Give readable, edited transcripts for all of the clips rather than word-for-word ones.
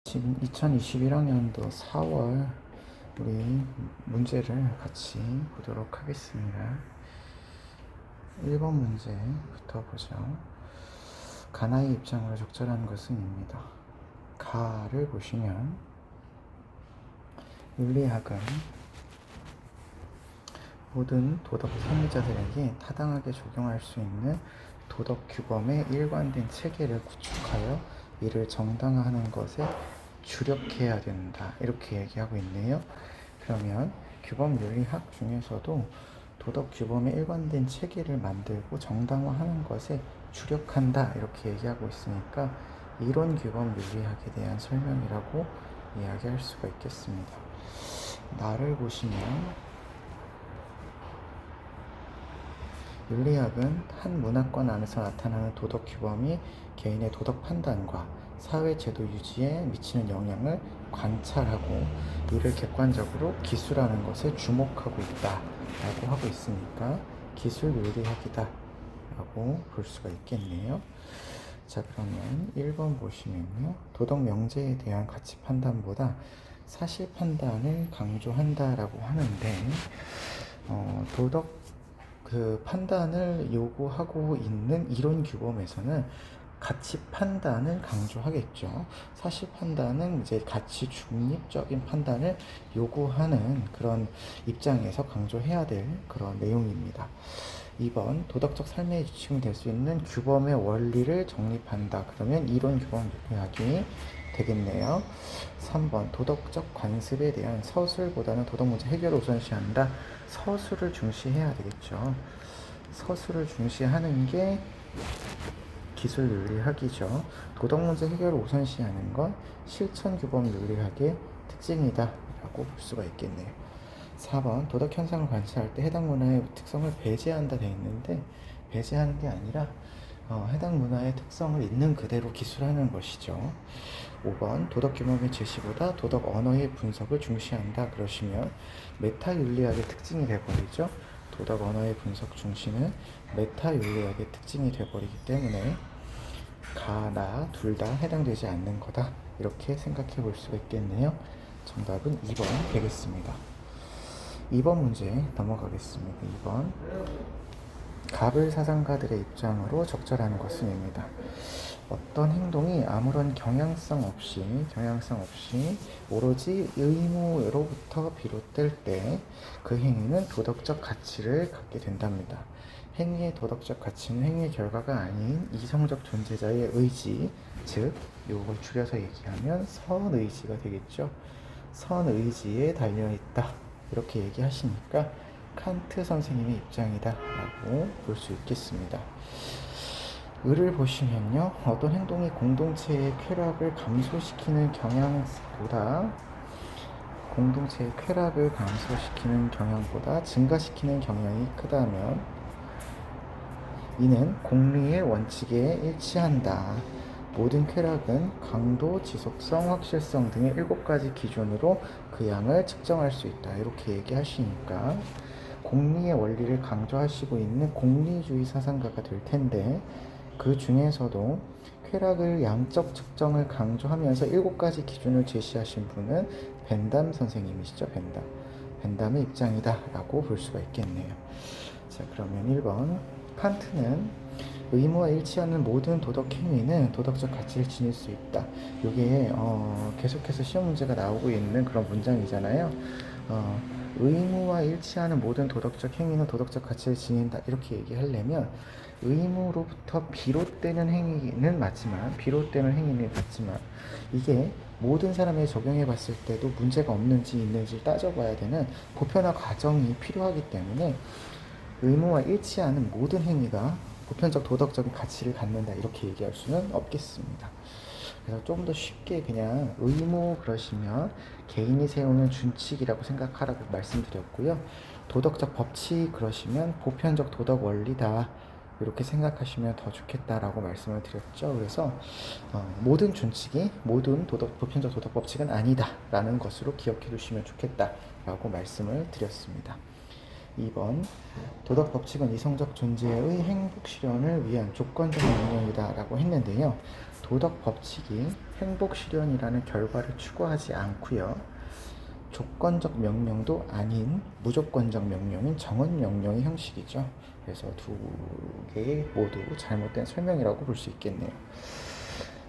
2021학년도 4월 우리 문제를 같이 보도록 하겠습니다. 1번 문제부터 보죠. 가나의 입장으로 적절한 것은입니다. 가를 보시면 윤리학은 모든 도덕 선미자들에게 타당하게 적용할 수 있는 도덕 규범의 일관된 체계를 구축하여 이를 정당화하는 것에 주력해야 된다, 이렇게 얘기하고 있네요. 그러면 규범 윤리학 중에서도 도덕 규범의 일관된 체계를 만들고 정당화하는 것에 주력한다, 이렇게 얘기하고 있으니까 이론 규범 윤리학에 대한 설명이라고 이야기할 수가 있겠습니다. 나를 보시면 윤리학은 한 문화권 안에서 나타나는 도덕 규범이 개인의 도덕 판단과 사회 제도 유지에 미치는 영향을 관찰하고 이를 객관적으로 기술하는 것에 주목하고 있다라고 하고 있으니까 기술 윤리학이다 라고 볼 수가 있겠네요. 자, 그러면 1번 보시면요, 도덕 명제에 대한 가치 판단보다 사실 판단을 강조한다라고 하는데, 도덕 판단을 요구하고 있는 이론 규범에서는 가치 판단을 강조하겠죠. 사실 판단은 이제 가치 중립적인 판단을 요구하는 그런 입장에서 강조해야 될 그런 내용입니다. 2번, 도덕적 삶의 지침이 될 수 있는 규범의 원리를 정립한다. 그러면 이론 규범 윤리학이 되겠네요. 3번, 도덕적 관습에 대한 서술보다는 도덕 문제 해결을 우선시한다. 서술을 중시해야 되겠죠. 서술을 중시하는 게 기술 윤리학이죠. 도덕 문제 해결을 우선시하는 건 실천 규범 윤리학의 특징이다 라고 볼 수가 있겠네요. 4번, 도덕 현상을 관찰할 때 해당 문화의 특성을 배제한다 되어 있는데, 배제하는 게 아니라 해당 문화의 특성을 있는 그대로 기술하는 것이죠. 5번, 도덕 규범의 제시보다 도덕 언어의 분석을 중시한다 그러시면 메타 윤리학의 특징이 되어버리죠. 도덕 언어의 분석 중시는 메타 윤리학의 특징이 되어버리기 때문에 가, 나 둘 다 해당되지 않는 거다, 이렇게 생각해 볼 수가 있겠네요. 정답은 2번 되겠습니다. 2번 문제 넘어가겠습니다. 2번, 가불 사상가들의 입장으로 적절한 것은입니다. 어떤 행동이 아무런 경향성 없이 오로지 의무로부터 비롯될 때 그 행위는 도덕적 가치를 갖게 된답니다. 행위의 도덕적 가치는 행위의 결과가 아닌 이성적 존재자의 의지, 즉 이걸 줄여서 얘기하면 선의지가 되겠죠. 선의지에 달려있다, 이렇게 얘기하시니까 칸트 선생님의 입장이다 라고 볼 수 있겠습니다. 을을 보시면요, 어떤 행동이 공동체의 쾌락을 감소시키는 경향보다 증가시키는 경향이 크다면 이는 공리의 원칙에 일치한다. 모든 쾌락은 강도, 지속성, 확실성 등의 7가지 기준으로 그 양을 측정할 수 있다, 이렇게 얘기하시니까 공리의 원리를 강조하시고 있는 공리주의 사상가가 될 텐데, 그 중에서도 쾌락을 양적 측정을 강조하면서 7가지 기준을 제시하신 분은 벤담 선생님이시죠. 벤담의 입장이다 라고 볼 수가 있겠네요. 자, 그러면 1번, 칸트는 의무와 일치하는 모든 도덕 행위는 도덕적 가치를 지닐 수 있다. 이게 계속해서 시험 문제가 나오고 있는 그런 문장이잖아요. 의무와 일치하는 모든 도덕적 행위는 도덕적 가치를 지닌다, 이렇게 얘기하려면 의무로부터 비롯되는 행위는 맞지만 이게 모든 사람에 적용해 봤을 때도 문제가 없는지 있는지 따져봐야 되는 보편화 과정이 필요하기 때문에 의무와 일치하는 모든 행위가 보편적 도덕적인 가치를 갖는다, 이렇게 얘기할 수는 없겠습니다. 그래서 좀 더 쉽게 그냥 의무 그러시면 개인이 세우는 준칙이라고 생각하라고 말씀드렸고요. 도덕적 법칙 그러시면 보편적 도덕 원리다, 이렇게 생각하시면 더 좋겠다라고 말씀을 드렸죠. 그래서 모든 준칙이 모든 보편적 도덕 법칙은 아니다 라는 것으로 기억해 두시면 좋겠다라고 말씀을 드렸습니다. 2번, 도덕 법칙은 이성적 존재의 행복 실현을 위한 조건적 명령이다 라고 했는데요. 도덕 법칙이 행복 실현이라는 결과를 추구하지 않고요. 조건적 명령도 아닌 무조건적 명령인 정언 명령의 형식이죠. 그래서 두 개의 모두 잘못된 설명이라고 볼 수 있겠네요.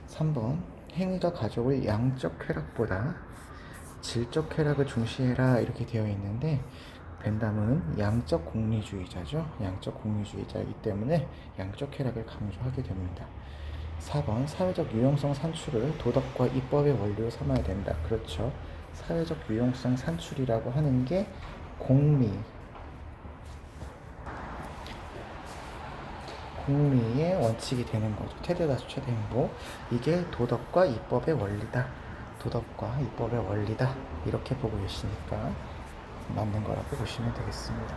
3번 행위가 가져올 양적 쾌락보다 질적 쾌락을 중시해라 이렇게 되어 있는데 벤담은 양적 공리주의자죠. 양적 공리주의자이기 때문에 양적 쾌락을 강조하게 됩니다. 4번 사회적 유용성 산출을 도덕과 입법의 원리로 삼아야 된다. 그렇죠. 사회적 유용성 산출이라고 하는 게 공리의 원칙이 되는 거죠. 최대다수 최대 행복. 이게 도덕과 입법의 원리다. 도덕과 입법의 원리다. 이렇게 보고 계시니까 맞는 거라고 보시면 되겠습니다.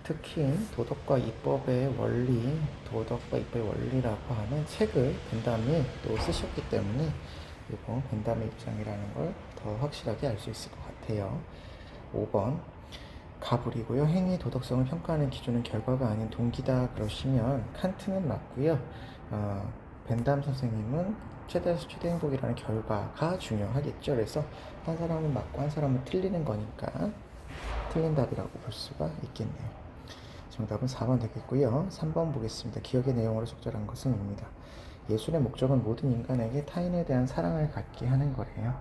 특히 도덕과 입법의 원리라고 하는 책을 벤담이 또 쓰셨기 때문에 이거 벤담의 입장이라는 걸 더 확실하게 알 수 있을 것 같아요. 5번 가불이고요. 행위 도덕성을 평가하는 기준은 결과가 아닌 동기다 그러시면 칸트는 맞고요. 벤담 선생님은 최대에서 최대 행복이라는 결과가 중요하겠죠. 그래서 한 사람은 맞고 한 사람은 틀리는 거니까 틀린 답이라고 볼 수가 있겠네요. 정답은 4번 되겠고요. 3번 보겠습니다. 기억의 내용으로 적절한 것은 입니다. 예술의 목적은 모든 인간에게 타인에 대한 사랑을 갖게 하는 거래요.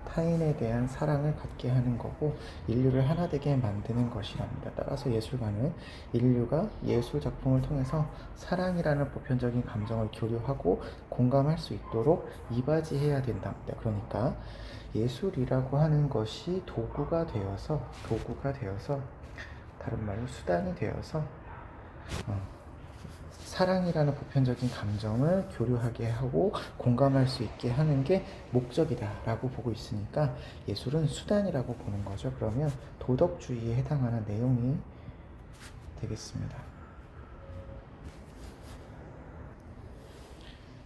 타인에 대한 사랑을 갖게 하는 거고 인류를 하나 되게 만드는 것이랍니다. 따라서 예술가는 인류가 예술 작품을 통해서 사랑이라는 보편적인 감정을 교류하고 공감할 수 있도록 이바지해야 된답니다. 그러니까 예술이라고 하는 것이 도구가 되어서 다른 말로 수단이 되어서 사랑이라는 보편적인 감정을 교류하게 하고 공감할 수 있게 하는 게 목적이다 라고 보고 있으니까 예술은 수단이라고 보는 거죠. 그러면 도덕주의에 해당하는 내용이 되겠습니다.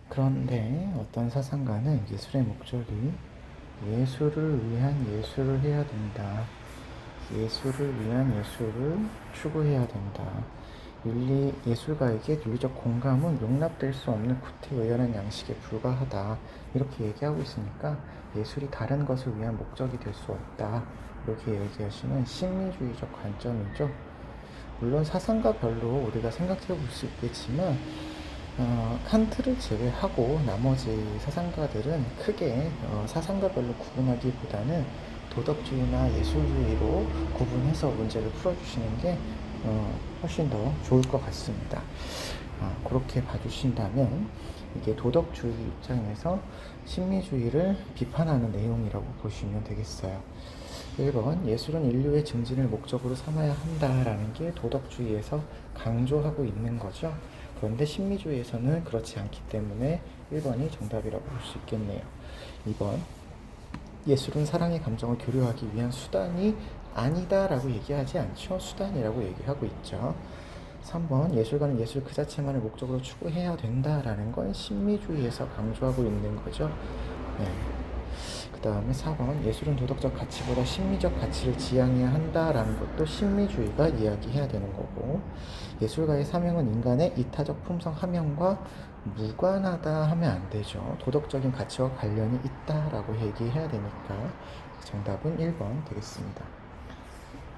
그런데 어떤 사상가는 예술의 목적이 예술을 위한 예술을 해야 된다. 예술을 위한 예술을 추구해야 된다. 예술가에게 윤리적 공감은 용납될 수 없는 구태의연한 양식에 불과하다. 이렇게 얘기하고 있으니까 예술이 다른 것을 위한 목적이 될 수 없다. 이렇게 얘기하시는 심리주의적 관점이죠. 물론 사상가별로 우리가 생각해 볼 수 있겠지만 칸트를 제외하고 나머지 사상가들은 크게 사상가별로 구분하기보다는 도덕주의나 예술주의로 구분해서 문제를 풀어주시는 게 훨씬 더 좋을 것 같습니다. 그렇게 봐주신다면 이게 도덕주의 입장에서 심리주의를 비판하는 내용이라고 보시면 되겠어요. 1번 예술은 인류의 증진을 목적으로 삼아야 한다라는 게 도덕주의에서 강조하고 있는 거죠. 그런데 심리주의에서는 그렇지 않기 때문에 1번이 정답이라고 볼 수 있겠네요. 2번 예술은 사랑의 감정을 교류하기 위한 수단이 아니다 라고 얘기하지 않죠. 수단이라고 얘기하고 있죠. 3번 예술가는 예술 그 자체만을 목적으로 추구해야 된다라는 건 심리주의에서 강조하고 있는 거죠. 네. 그 다음에 4번 예술은 도덕적 가치보다 심리적 가치를 지향해야 한다라는 것도 심리주의가 이야기해야 되는 거고, 예술가의 사명은 인간의 이타적 품성 함양과 무관하다 하면 안 되죠. 도덕적인 가치와 관련이 있다라고 얘기해야 되니까 정답은 1번 되겠습니다.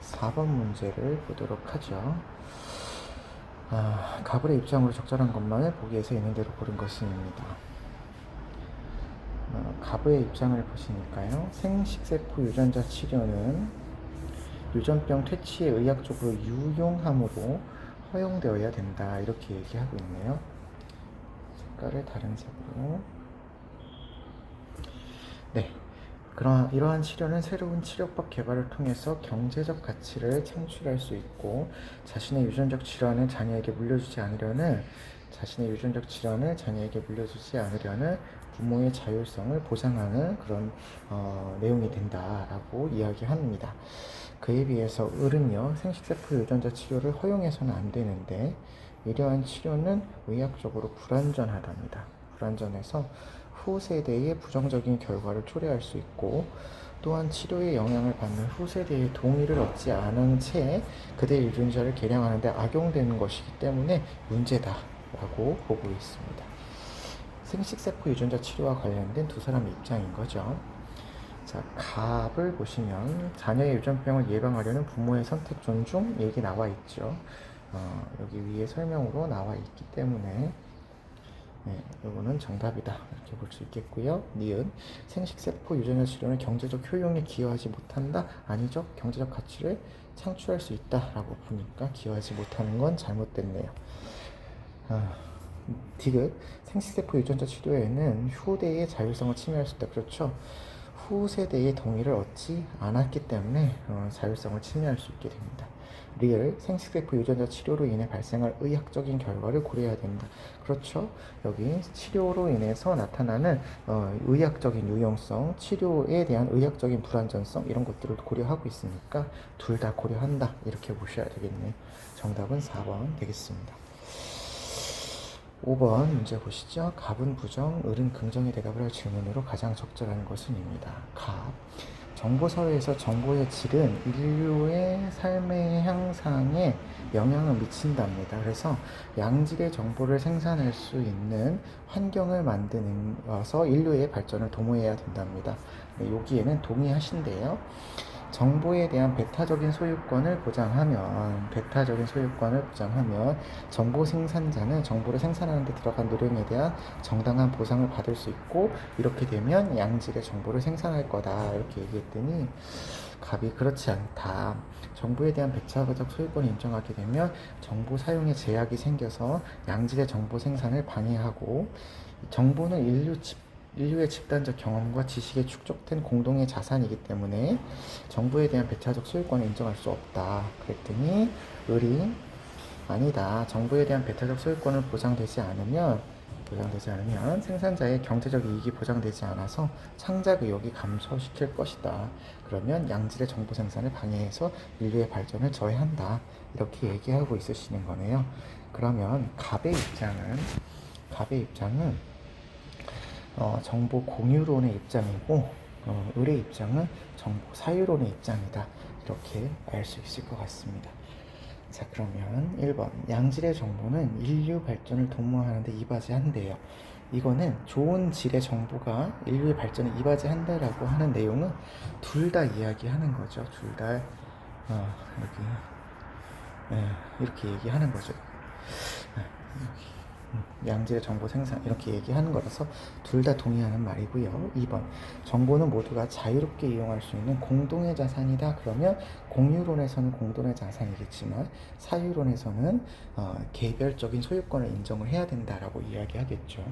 4번 문제를 보도록 하죠. 가불의 입장으로 적절한 것만을 보기에서 있는 대로 고른 것입니다. 가부의 입장을 보시니까요. 생식세포 유전자 치료는 유전병 퇴치에 의학적으로 유용함으로 허용되어야 된다. 이렇게 얘기하고 있네요. 색깔을 다른 색으로. 네. 이러한 치료는 새로운 치료법 개발을 통해서 경제적 가치를 창출할 수 있고, 자신의 유전적 질환을 자녀에게 물려주지 않으려는 부모의 자율성을 보장하는 그런 내용이 된다라고 이야기합니다. 그에 비해서 을은요, 생식세포 유전자 치료를 허용해서는 안 되는데 이러한 치료는 의학적으로 불완전하답니다. 불완전해서 후세대의 부정적인 결과를 초래할 수 있고, 또한 치료의 영향을 받는 후세대의 동의를 얻지 않은 채 그대의 유전자를 개량하는 데 악용되는 것이기 때문에 문제다라고 보고 있습니다. 생식세포 유전자 치료와 관련된 두 사람의 입장인 거죠. 자, 갑을 보시면 자녀의 유전병을 예방하려는 부모의 선택 존중 얘기 나와 있죠. 여기 위에 설명으로 나와 있기 때문에 이거는 정답이다 이렇게 볼 수 있겠고요. 니은 생식세포 유전자 치료는 경제적 효용에 기여하지 못한다. 아니죠. 경제적 가치를 창출할 수 있다 라고 보니까 기여하지 못하는 건 잘못됐네요. 디귿 생식세포 유전자 치료에는 후대의 자율성을 침해할 수 있다. 그렇죠. 후세대의 동의를 얻지 않았기 때문에 자율성을 침해할 수 있게 됩니다. 리을 생식세포 유전자 치료로 인해 발생할 의학적인 결과를 고려해야 된다. 그렇죠. 여기 치료로 인해서 나타나는 의학적인 유용성, 치료에 대한 의학적인 불완전성 이런 것들을 고려하고 있으니까 둘 다 고려한다 이렇게 보셔야 되겠네요. 정답은 4번 되겠습니다. 5번 문제 보시죠. 갑은 부정, 을은 긍정의 대답을 할 질문으로 가장 적절한 것은입니다. 갑. 정보사회에서 정보의 질은 인류의 삶의 향상에 영향을 미친답니다. 그래서 양질의 정보를 생산할 수 있는 환경을 만드는 인류의 발전을 도모해야 된답니다. 여기에는 동의하신대요. 정보에 대한 배타적인 소유권을 보장하면 정보 생산자는 정보를 생산하는 데 들어간 노력에 대한 정당한 보상을 받을 수 있고 이렇게 되면 양질의 정보를 생산할 거다 이렇게 얘기했더니 갑이 그렇지 않다. 정보에 대한 배타적 소유권을 인정하게 되면 정보 사용에 제약이 생겨서 양질의 정보 생산을 방해하고 정보는 인류의 집단적 경험과 지식에 축적된 공동의 자산이기 때문에 정보에 대한 배타적 소유권을 인정할 수 없다. 그랬더니 을이 아니다. 정보에 대한 배타적 소유권을 보장되지 않으면 생산자의 경제적 이익이 보장되지 않아서 창작 의욕이 감소시킬 것이다. 그러면 양질의 정보 생산을 방해해서 인류의 발전을 저해한다. 이렇게 얘기하고 있으시는 거네요. 그러면 갑의 입장은 정보 공유론의 입장이고 을의 입장은 정보 사유론의 입장이다. 이렇게 알 수 있을 것 같습니다. 자, 그러면 1번 양질의 정보는 인류 발전을 도모하는 데 이바지한대요. 이거는 좋은 질의 정보가 인류의 발전에 이바지한다라고 하는 내용은 둘 다 이야기하는 거죠. 둘 다 이렇게 얘기하는 거죠. 양질의 정보 생산 이렇게 얘기하는 거라서 둘 다 동의하는 말이고요. 2번 정보는 모두가 자유롭게 이용할 수 있는 공동의 자산이다. 그러면 공유론에서는 공동의 자산이겠지만 사유론에서는 개별적인 소유권을 인정을 해야 된다라고 이야기하겠죠.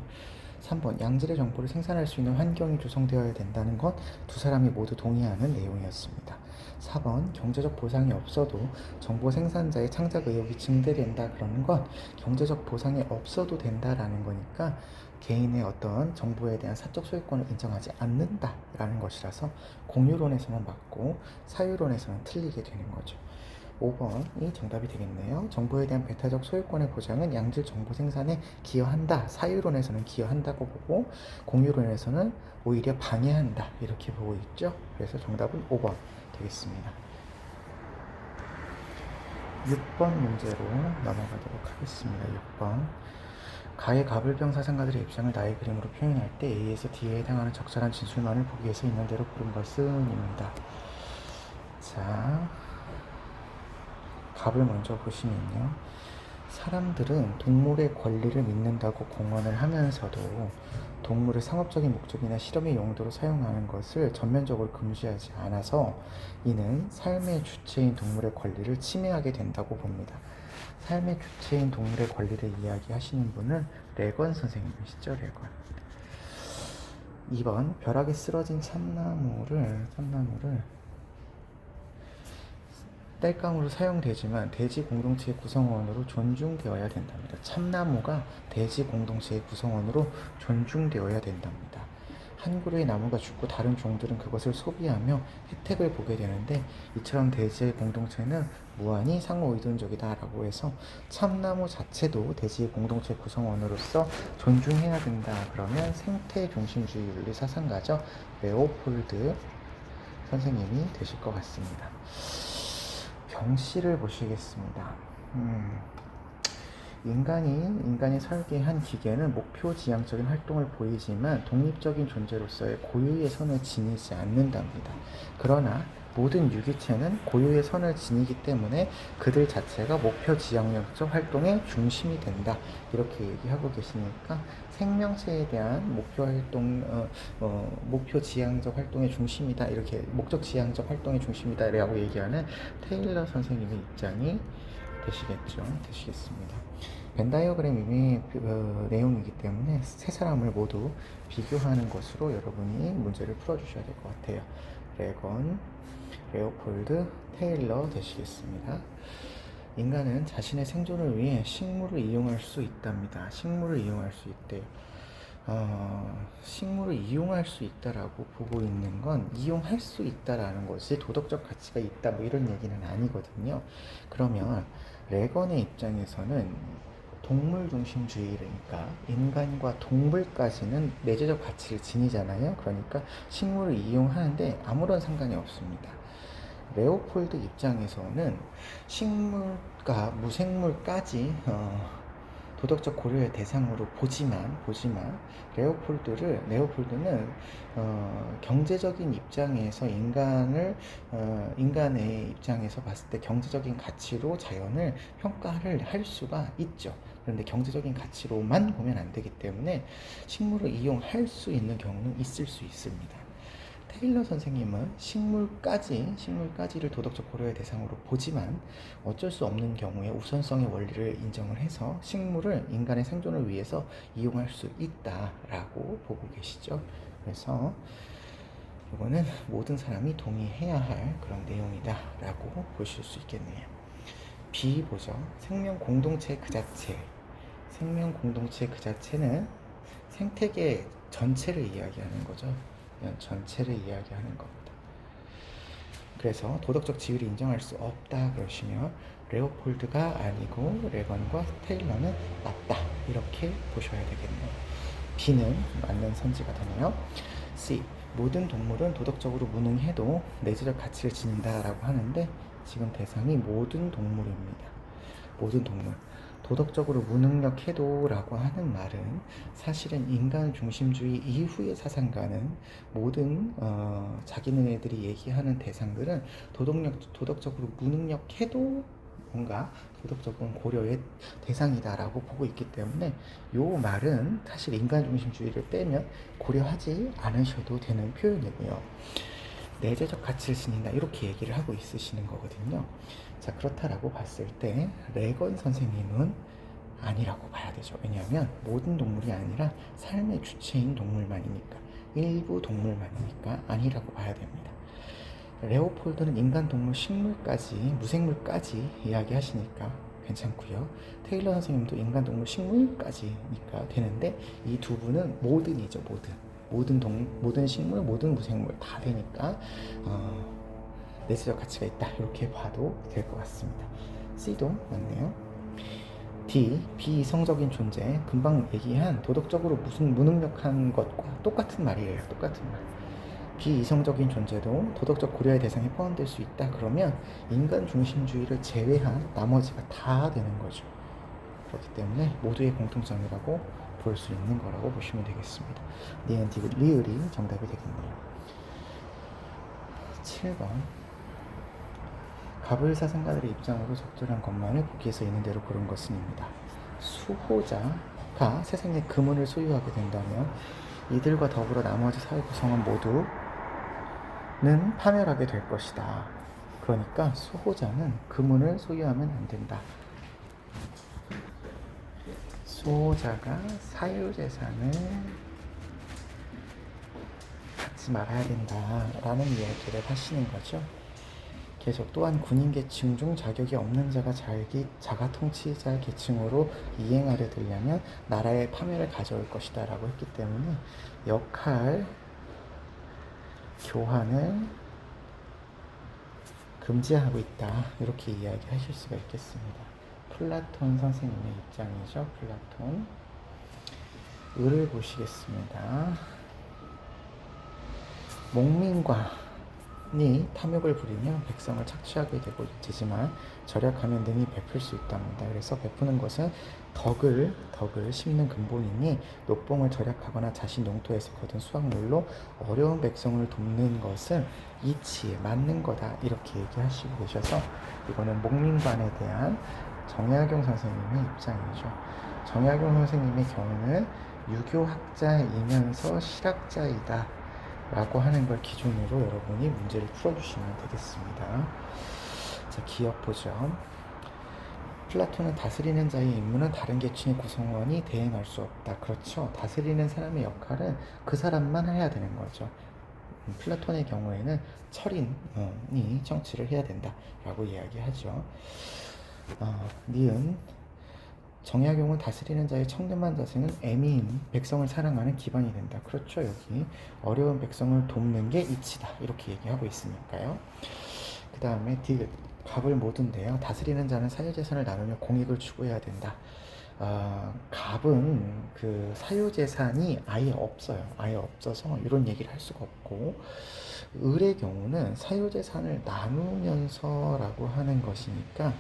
3번 양질의 정보를 생산할 수 있는 환경이 조성되어야 된다는 것 두 사람이 모두 동의하는 내용이었습니다. 4번 경제적 보상이 없어도 정보 생산자의 창작 의욕이 증대된다 그러는 건 경제적 보상이 없어도 된다라는 거니까 개인의 어떤 정보에 대한 사적 소유권을 인정하지 않는다라는 것이라서 공유론에서는 맞고 사유론에서는 틀리게 되는 거죠. 5번이 정답이 되겠네요. 정보에 대한 배타적 소유권의 보장은 양질 정보 생산에 기여한다. 사유론에서는 기여한다고 보고 공유론에서는 오히려 방해한다. 이렇게 보고 있죠. 그래서 정답은 5번 되겠습니다. 6번 문제로 넘어가도록 하겠습니다. 6번 가의 가불병 사상가들의 입장을 나의 그림으로 표현할 때 A에서 D에 해당하는 적절한 진술만을 보기 위해서 있는 대로 고른 것은 입니다. 자, 갑을 먼저 보시면요. 사람들은 동물의 권리를 믿는다고 공언을 하면서도 동물을 상업적인 목적이나 실험의 용도로 사용하는 것을 전면적으로 금지하지 않아서 이는 삶의 주체인 동물의 권리를 침해하게 된다고 봅니다. 삶의 주체인 동물의 권리를 이야기하시는 분은 레건 선생님이시죠. 레건. 2번 벼락에 쓰러진 참나무를 땔감으로 사용되지만 대지 공동체의 구성원으로 존중되어야 된답니다. 참나무가 대지 공동체의 구성원으로 존중되어야 된답니다. 한 그루의 나무가 죽고 다른 종들은 그것을 소비하며 혜택을 보게 되는데 이처럼 대지의 공동체는 무한히 상호 의존적이다 라고 해서 참나무 자체도 대지의 공동체 구성원으로서 존중해야 된다. 그러면 생태 중심주의 윤리 사상가죠. 레오폴드 선생님이 되실 것 같습니다. 병씨를 보시겠습니다. 인간이 설계한 기계는 목표 지향적인 활동을 보이지만 독립적인 존재로서의 고유의 선을 지니지 않는답니다. 그러나 모든 유기체는 고유의 선을 지니기 때문에 그들 자체가 목표 지향적 활동의 중심이 된다. 이렇게 얘기하고 계시니까 생명체에 대한 목표 활동, 목표 지향적 활동의 중심이다. 이렇게 목적 지향적 활동의 중심이다. 라고 얘기하는 테일러 선생님의 입장이 되시겠습니다. 벤 다이어그램이 내용이기 때문에 세 사람을 모두 비교하는 것으로 여러분이 문제를 풀어주셔야 될 것 같아요. 레건, 레오폴드, 테일러 되시겠습니다. 인간은 자신의 생존을 위해 식물을 이용할 수 있답니다. 식물을 이용할 수 있대요. 식물을 이용할 수 있다라고 보고 있는 건 이용할 수 있다라는 것이 도덕적 가치가 있다 뭐 이런 얘기는 아니거든요. 그러면 레건의 입장에서는 동물 중심주의니까 인간과 동물까지는 내재적 가치를 지니잖아요. 그러니까 식물을 이용하는데 아무런 상관이 없습니다. 레오폴드 입장에서는 식물과 무생물까지 도덕적 고려의 대상으로 보지만 레오폴드는 경제적인 입장에서 인간의 입장에서 봤을 때 경제적인 가치로 자연을 평가를 할 수가 있죠. 그런데 경제적인 가치로만 보면 안 되기 때문에 식물을 이용할 수 있는 경우는 있을 수 있습니다. 테일러 선생님은 식물까지를 도덕적 고려의 대상으로 보지만 어쩔 수 없는 경우에 우선성의 원리를 인정을 해서 식물을 인간의 생존을 위해서 이용할 수 있다라고 보고 계시죠. 그래서 이거는 모든 사람이 동의해야 할 그런 내용이다라고 보실 수 있겠네요. B 보죠. 생명 공동체 그 자체는 생태계 전체를 이야기하는 거죠. 전체를 이야기하는 겁니다. 그래서 도덕적 지위를 인정할 수 없다 그러시면 레오폴드가 아니고 레건과 테일러는 맞다 이렇게 보셔야 되겠네요. B는 맞는 선지가 되네요. C 모든 동물은 도덕적으로 무능해도 내재적 가치를 지닌다라고 하는데 지금 대상이 모든 동물입니다. 모든 동물. 도덕적으로 무능력해도 라고 하는 말은 사실은 인간 중심주의 이후의 사상가는 모든 자기네들이 얘기하는 대상들은 도덕적으로 무능력해도 뭔가 도덕적인 고려의 대상이다라고 보고 있기 때문에 이 말은 사실 인간 중심주의를 빼면 고려하지 않으셔도 되는 표현이고요. 내재적 가치를 지닌다 이렇게 얘기를 하고 있으시는 거거든요. 자, 그렇다라고 봤을 때 레건 선생님은 아니라고 봐야 되죠. 왜냐하면 모든 동물이 아니라 삶의 주체인 동물만이니까, 일부 동물만이니까 아니라고 봐야 됩니다. 레오폴드는 인간, 동물, 식물까지, 무생물까지 이야기하시니까 괜찮고요. 테일러 선생님도 인간, 동물, 식물까지니까 되는데 이 두 분은 모든이죠. 모든 식물, 모든 무생물 다 되니까 내재적 가치가 있다 이렇게 봐도 될 것 같습니다. C도 맞네요. D, 비이성적인 존재. 금방 얘기한 도덕적으로 무슨 무능력한 것과 똑같은 말이에요. 똑같은 말. 비이성적인 존재도 도덕적 고려의 대상에 포함될 수 있다. 그러면 인간 중심주의를 제외한 나머지가 다 되는 거죠. 그렇기 때문에 모두의 공통점이라고 볼 수 있는 거라고 보시면 되겠습니다. 니은티브 리을이 정답이 되겠네요. 7번 가불 사상가들의 입장으로 적절한 것만을 보기에서 있는 대로 고른 것은입니다. 수호자가 세상의 금운을 소유하게 된다면 이들과 더불어 나머지 사회 구성원 모두는 파멸하게 될 것이다. 그러니까 수호자는 금운을 소유하면 안 된다. 수호자가 사유재산을 갖지 말아야 된다라는 이야기를 하시는 거죠. 계속 또한 군인계층 중 자격이 없는 자가 자가 통치자 계층으로 이행하려 들려면 나라의 파멸을 가져올 것이다 라고 했기 때문에 역할 교환을 금지하고 있다 이렇게 이야기하실 수가 있겠습니다. 플라톤 선생님의 입장이죠. 플라톤 을을 보시겠습니다. 목민과 왕이 탐욕을 부리면 백성을 착취하게 되지만 절약하면 능히 베풀 수 있답니다. 그래서 베푸는 것은 덕을 심는 근본이니 녹봉을 절약하거나 자신 농토에서 거둔 수확물로 어려운 백성을 돕는 것은 이치에 맞는 거다, 이렇게 얘기하시고 계셔서 이거는 목민관에 대한 정약용 선생님의 입장이죠. 정약용 선생님의 경우는 유교학자이면서 실학자이다 라고 하는 걸 기준으로 여러분이 문제를 풀어주시면 되겠습니다. 자, 기억 보죠. 플라톤은 다스리는 자의 임무는 다른 계층의 구성원이 대행할 수 없다. 그렇죠. 다스리는 사람의 역할은 그 사람만 해야 되는 거죠. 플라톤의 경우에는 철인이 정치를 해야 된다라고 이야기하죠. 니은 정약용은 다스리는 자의 청렴한 자세는 애미인 백성을 사랑하는 기반이 된다. 그렇죠. 여기 어려운 백성을 돕는 게 이치다, 이렇게 얘기하고 있으니까요. 그 다음에 디귿 갑을 모든데요. 다스리는 자는 사유재산을 나누며 공익을 추구해야 된다. 갑은 그 사유재산이 아예 없어요. 아예 없어서 이런 얘기를 할 수가 없고, 을의 경우는 사유재산을 나누면서라고 하는 것이니까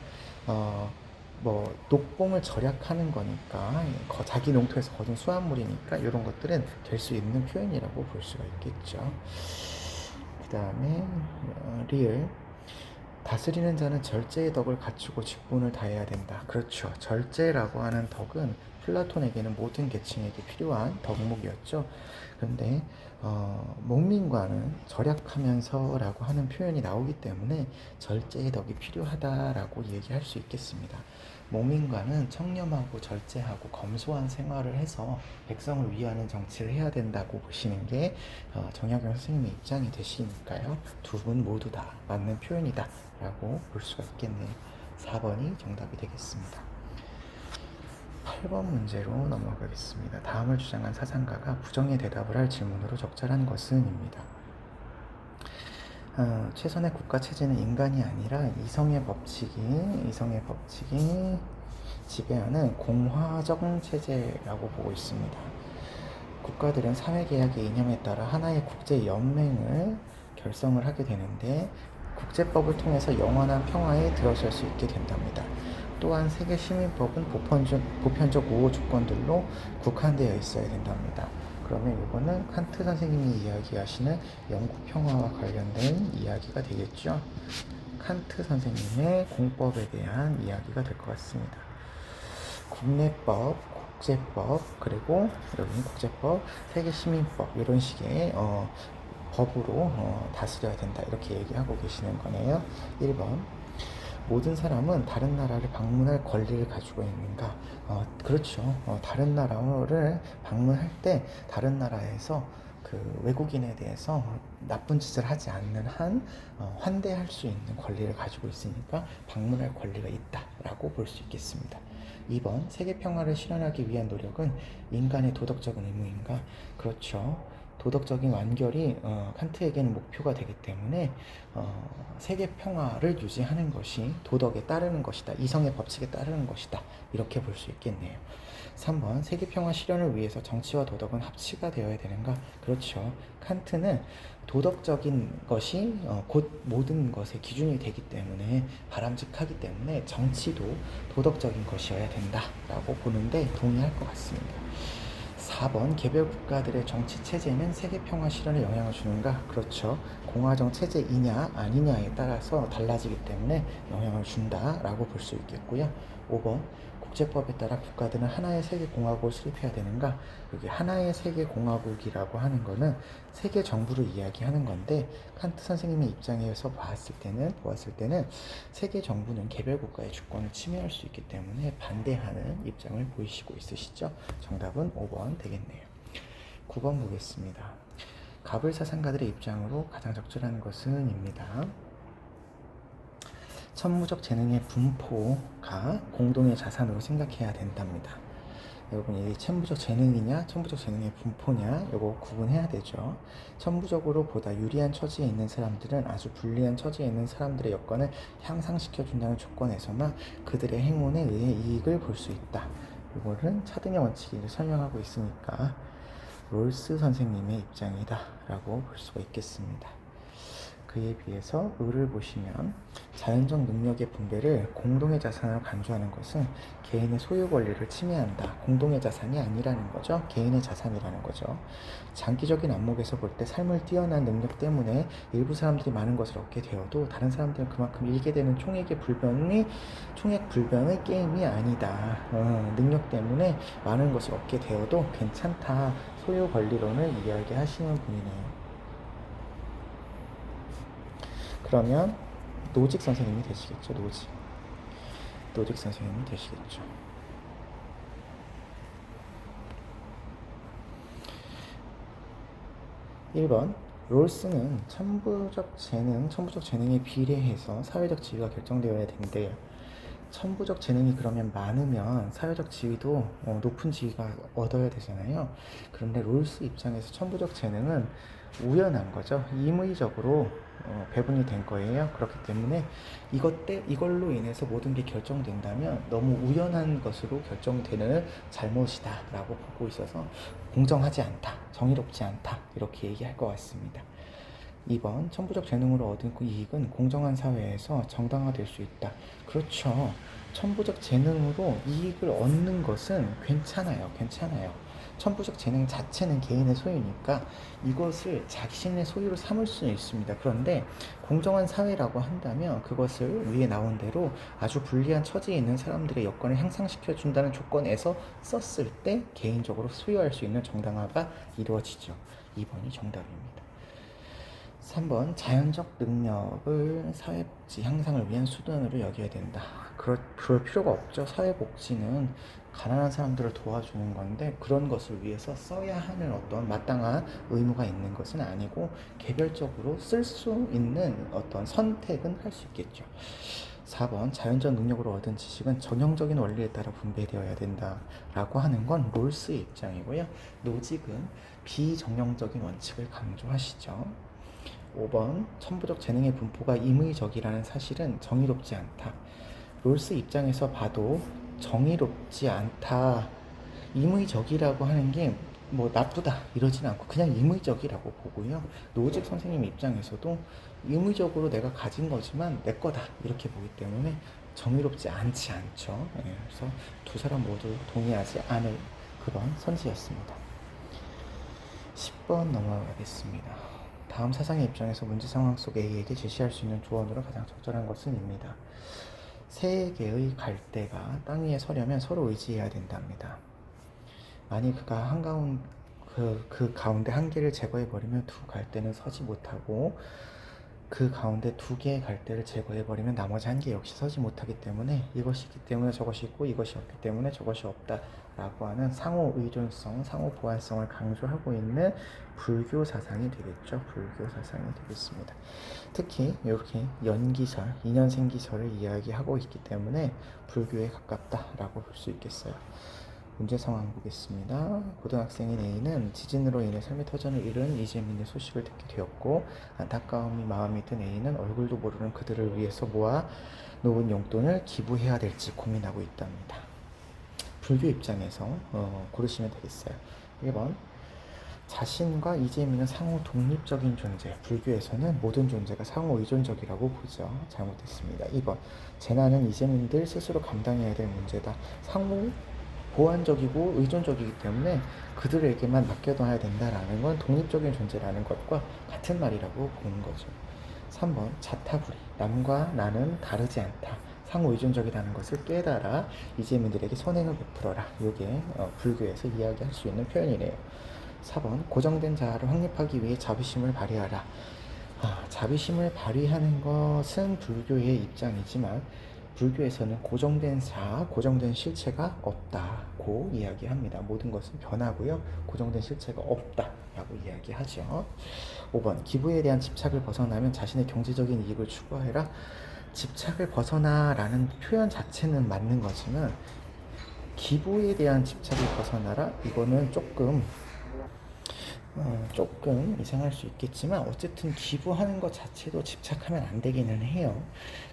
뭐 녹봉을 절약하는 거니까 자기 농토에서 거둔 수확물이니까 이런 것들은 될 수 있는 표현이라고 볼 수가 있겠죠. 그 다음에 리을 다스리는 자는 절제의 덕을 갖추고 직분을 다해야 된다. 그렇죠. 절제라고 하는 덕은 플라톤에게는 모든 계층에게 필요한 덕목이었죠. 그런데 목민과는 절약하면서라고 하는 표현이 나오기 때문에 절제의 덕이 필요하다라고 얘기할 수 있겠습니다. 목민과는 청렴하고 절제하고 검소한 생활을 해서 백성을 위하는 정치를 해야 된다고 보시는 게 정약용 선생님의 입장이 되시니까요. 두 분 모두 다 맞는 표현이다 라고 볼 수가 있겠네요. 4번이 정답이 되겠습니다. 8번 문제로 넘어가겠습니다. 다음을 주장한 사상가가 부정의 대답을 할 질문으로 적절한 것은 입니다. 최선의 국가 체제는 인간이 아니라 이성의 법칙이 지배하는 공화적 체제라고 보고 있습니다. 국가들은 사회계약의 이념에 따라 하나의 국제연맹을 결성을 하게 되는데 국제법을 통해서 영원한 평화에 들어설 수 있게 된답니다. 또한 세계시민법은 보편적 우호 조건들로 국한되어 있어야 된답니다. 그러면 이거는 칸트 선생님이 이야기하시는 영국 평화와 관련된 이야기가 되겠죠. 칸트 선생님의 공법에 대한 이야기가 될 것 같습니다. 국내법, 국제법, 그리고 여기는 국제법, 세계시민법, 이런 식의 법으로 다스려야 된다, 이렇게 얘기하고 계시는 거네요. 1번 모든 사람은 다른 나라를 방문할 권리를 가지고 있는가? 그렇죠. 다른 나라를 방문할 때 다른 나라에서 그 외국인에 대해서 나쁜 짓을 하지 않는 한 환대할 수 있는 권리를 가지고 있으니까 방문할 권리가 있다라고 볼 수 있겠습니다. 2번 세계 평화를 실현하기 위한 노력은 인간의 도덕적인 의무인가? 그렇죠. 도덕적인 완결이 칸트에게는 목표가 되기 때문에 세계 평화를 유지하는 것이 도덕에 따르는 것이다, 이성의 법칙에 따르는 것이다, 이렇게 볼 수 있겠네요. 3번 세계 평화 실현을 위해서 정치와 도덕은 합치가 되어야 되는가? 그렇죠. 칸트는 도덕적인 것이 곧 모든 것의 기준이 되기 때문에 바람직하기 때문에 정치도 도덕적인 것이어야 된다라고 보는데 동의할 것 같습니다. 4번 개별 국가들의 정치 체제는 세계 평화 실현에 영향을 주는가? 그렇죠. 공화정 체제이냐 아니냐에 따라서 달라지기 때문에 영향을 준다라고 볼 수 있겠고요. 5번 국제법에 따라 국가들은 하나의 세계 공화국을 수립해야 되는가? 여기 하나의 세계 공화국이라고 하는 거는 세계 정부를 이야기하는 건데 칸트 선생님의 입장에서 보았을 때는 세계 정부는 개별 국가의 주권을 침해할 수 있기 때문에 반대하는 입장을 보이시고 있으시죠? 정답은 5번 되겠네요. 9번 보겠습니다. 가불 사상가들의 입장으로 가장 적절한 것은 입니다. 천무적 재능의 분포가 공동의 자산으로 생각해야 된답니다. 여러분, 이 천부적 재능이냐 천부적 재능의 분포냐 이거 구분해야 되죠. 천부적으로 보다 유리한 처지에 있는 사람들은 아주 불리한 처지에 있는 사람들의 여건을 향상시켜준다는 조건에서만 그들의 행운에 의해 이익을 볼 수 있다. 이거는 차등의 원칙을 설명하고 있으니까 롤스 선생님의 입장이다 라고 볼 수가 있겠습니다. 그에 비해서 을을 보시면 자연적 능력의 분배를 공동의 자산으로 간주하는 것은 개인의 소유 권리를 침해한다. 공동의 자산이 아니라는 거죠. 개인의 자산이라는 거죠. 장기적인 안목에서 볼 때 삶을 뛰어난 능력 때문에 일부 사람들이 많은 것을 얻게 되어도 다른 사람들은 그만큼 잃게 되는 총액 불변의 게임이 아니다. 능력 때문에 많은 것을 얻게 되어도 괜찮다. 소유 권리론을 이야기하시는 분이네요. 그러면 노직 선생님이 되시겠죠. 노직 선생님이 되시겠죠. 1번 롤스는 천부적 재능에 비례해서 사회적 지위가 결정되어야 되는데 천부적 재능이 그러면 많으면 사회적 지위도 높은 지위가 얻어야 되잖아요. 그런데 롤스 입장에서 천부적 재능은 우연한 거죠. 임의적으로 배분이 된 거예요. 그렇기 때문에 이걸로 인해서 모든 게 결정된다면 너무 우연한 것으로 결정되는 잘못이다 라고 보고 있어서 공정하지 않다, 정의롭지 않다 이렇게 얘기할 것 같습니다. 2번 천부적 재능으로 얻은 그 이익은 공정한 사회에서 정당화될 수 있다. 그렇죠. 천부적 재능으로 이익을 얻는 것은 괜찮아요. 천부적 재능 자체는 개인의 소유니까 이것을 자신의 소유로 삼을 수는 있습니다. 그런데 공정한 사회라고 한다면 그것을 위에 나온 대로 아주 불리한 처지에 있는 사람들의 여건을 향상시켜 준다는 조건에서 썼을 때 개인적으로 소유할 수 있는 정당화가 이루어지죠. 2번이 정답입니다. 3번 자연적 능력을 사회복지 향상을 위한 수단으로 여겨야 된다. 그럴 필요가 없죠. 사회복지는 가난한 사람들을 도와주는 건데 그런 것을 위해서 써야 하는 어떤 마땅한 의무가 있는 것은 아니고 개별적으로 쓸 수 있는 어떤 선택은 할 수 있겠죠. 4번 자연적 능력으로 얻은 지식은 전형적인 원리에 따라 분배되어야 된다라고 하는 건 롤스의 입장이고요. 노직은 비정형적인 원칙을 강조하시죠. 5번 천부적 재능의 분포가 임의적이라는 사실은 정의롭지 않다. 롤스 입장에서 봐도 정의롭지 않다. 임의적이라고 하는 게 뭐 나쁘다 이러진 않고 그냥 임의적이라고 보고요. 노직 선생님 입장에서도 임의적으로 내가 가진 거지만 내 거다 이렇게 보기 때문에 정의롭지 않지 않죠. 그래서 두 사람 모두 동의하지 않을 그런 선지였습니다. 10번 넘어가겠습니다. 다음 사상의 입장에서 문제 상황 속 A에게 제시할 수 있는 조언으로 가장 적절한 것은 입니다. 세 개의 갈대가 땅 위에 서려면 서로 의지해야 된답니다. 만일 그 가운데 한 개를 제거해버리면 두 갈대는 서지 못하고 그 가운데 두 개의 갈대를 제거해버리면 나머지 한 개 역시 서지 못하기 때문에 이것이 있기 때문에 저것이 있고 이것이 없기 때문에 저것이 없다라고 하는 상호 의존성, 상호 보완성을 강조하고 있는 불교 사상이 되겠죠. 불교 사상이 되겠습니다. 특히 이렇게 연기설, 인연생기설을 이야기하고 있기 때문에 불교에 가깝다라고 볼 수 있겠어요. 문제 상황 보겠습니다. 고등학생인 A는 지진으로 인해 삶의 터전을 잃은 이재민의 소식을 듣게 되었고 안타까움이 마음이 든 A는 얼굴도 모르는 그들을 위해서 모아 놓은 용돈을 기부해야 될지 고민하고 있답니다. 불교 입장에서 고르시면 되겠어요. 1번 자신과 이재민은 상호 독립적인 존재. 불교에서는 모든 존재가 상호 의존적이라고 보죠. 잘못됐습니다. 2번 재난은 이재민들 스스로 감당해야 될 문제다. 상호 보완적이고 의존적이기 때문에 그들에게만 맡겨둬야 된다라는 건 독립적인 존재라는 것과 같은 말이라고 보는 거죠. 3번 자타불이 남과 나는 다르지 않다. 상호 의존적이라는 것을 깨달아 이재민들에게 선행을 베풀어라. 이게 불교에서 이야기할 수 있는 표현이네요. 4번 고정된 자아를 확립하기 위해 자비심을 발휘하라. 자비심을 발휘하는 것은 불교의 입장이지만 불교에서는 고정된 자아, 고정된 실체가 없다고 이야기합니다. 모든 것은 변하고요. 고정된 실체가 없다라고 이야기하죠. 5번 기부에 대한 집착을 벗어나면 자신의 경제적인 이익을 추구해라. 집착을 벗어나라는 표현 자체는 맞는 거지만 기부에 대한 집착을 벗어나라? 이거는 조금 조금 이상할 수 있겠지만 어쨌든 기부하는 것 자체도 집착하면 안 되기는 해요.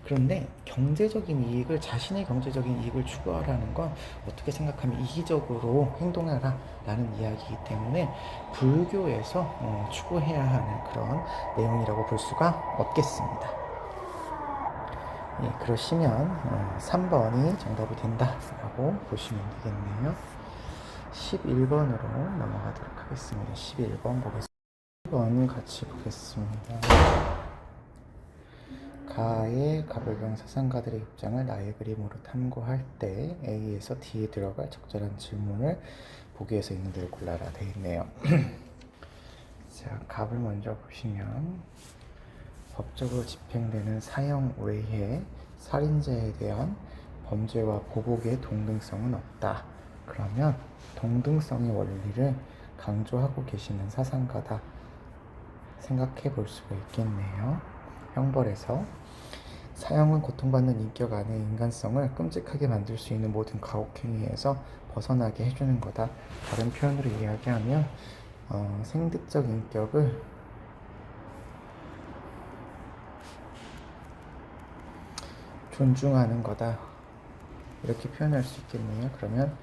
그런데 경제적인 이익을 자신의 경제적인 이익을 추구하라는 건 어떻게 생각하면 이기적으로 행동하라 라는 이야기이기 때문에 불교에서 추구해야 하는 그런 내용이라고 볼 수가 없겠습니다. 예, 그러시면 3번이 정답이 된다라고 보시면 되겠네요. 11번으로 넘어가도록 하겠습니다. 11번 보겠습니다. 1번 같이 보겠습니다. 가의 가불병 사상가들의 입장을 나의 그림으로 탐구할 때 A에서 D에 들어갈 적절한 질문을 보기에서 있는 대로 골라라 되어 있네요. 자, 갑을 먼저 보시면 법적으로 집행되는 사형 외에 살인죄에 대한 범죄와 보복의 동등성은 없다. 그러면 동등성의 원리를 강조하고 계시는 사상가다 생각해 볼 수가 있겠네요. 형벌에서 사형은 고통받는 인격 안의 인간성을 끔찍하게 만들 수 있는 모든 가혹행위에서 벗어나게 해주는 거다. 다른 표현으로 이야기하면 생득적 인격을 존중하는 거다. 이렇게 표현할 수 있겠네요. 그러면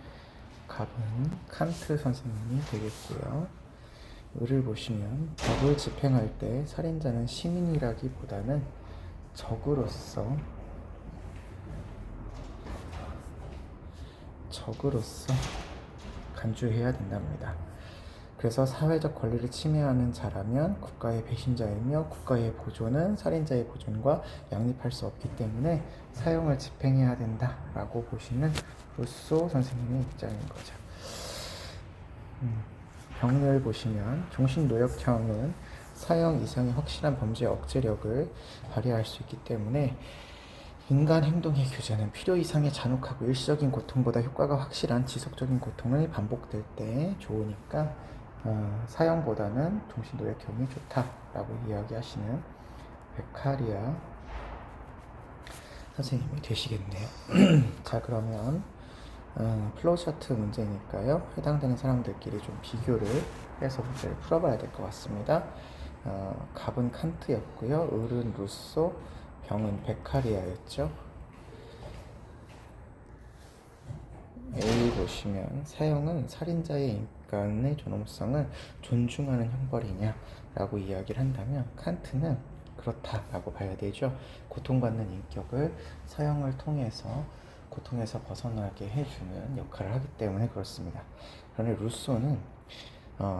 갑은 칸트 선생님이 되겠고요. 을을 보시면 법을 집행할 때 살인자는 시민이라기보다는 적으로서 간주해야 된답니다. 그래서 사회적 권리를 침해하는 자라면 국가의 배신자이며 국가의 보존은 살인자의 보존과 양립할 수 없기 때문에 사형을 집행해야 된다라고 보시는 루소 선생님의 입장인 거죠. 병을 보시면 종신노역형은 사형 이상의 확실한 범죄 억제력을 발휘할 수 있기 때문에 인간 행동의 규제는 필요 이상의 잔혹하고 일시적인 고통보다 효과가 확실한 지속적인 고통을 반복될 때 좋으니까 사형보다는 종신노역형이 좋다라고 이야기하시는 베카리아 선생님이 되시겠네요. 자, 그러면 플로우차트 문제니까요. 해당되는 사람들끼리 좀 비교를 해서 문제를 풀어봐야 될 것 같습니다. 갑은 칸트였고요. 을은 루소, 병은 베카리아였죠. A 보시면 사형은 살인자의 인간의 존엄성을 존중하는 형벌이냐라고 이야기를 한다면 칸트는 그렇다라고 봐야 되죠. 고통받는 인격을 사형을 통해서 고통에서 벗어나게 해주는 역할을 하기 때문에 그렇습니다. 그런데 루소는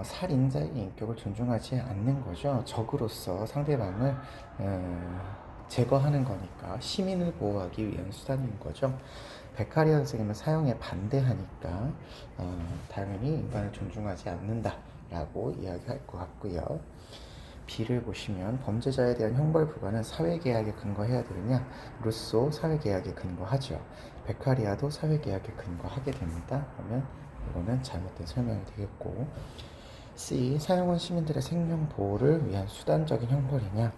살인자의 인격을 존중하지 않는 거죠. 적으로서 상대방을 제거하는 거니까 시민을 보호하기 위한 수단인 거죠. 베카리아 선생님은 사형에 반대하니까 당연히 인간을 존중하지 않는다라고 이야기할 것 같고요. B를 보시면 범죄자에 대한 형벌 부과는 사회계약에 근거해야 되느냐? 루소 사회계약에 근거하죠. 베카리아도 사회계약에 근거하게 됩니다. 그러면 이거는 잘못된 설명이 되겠고, C 사형은 시민들의 생명 보호를 위한 수단적인 형벌이냐?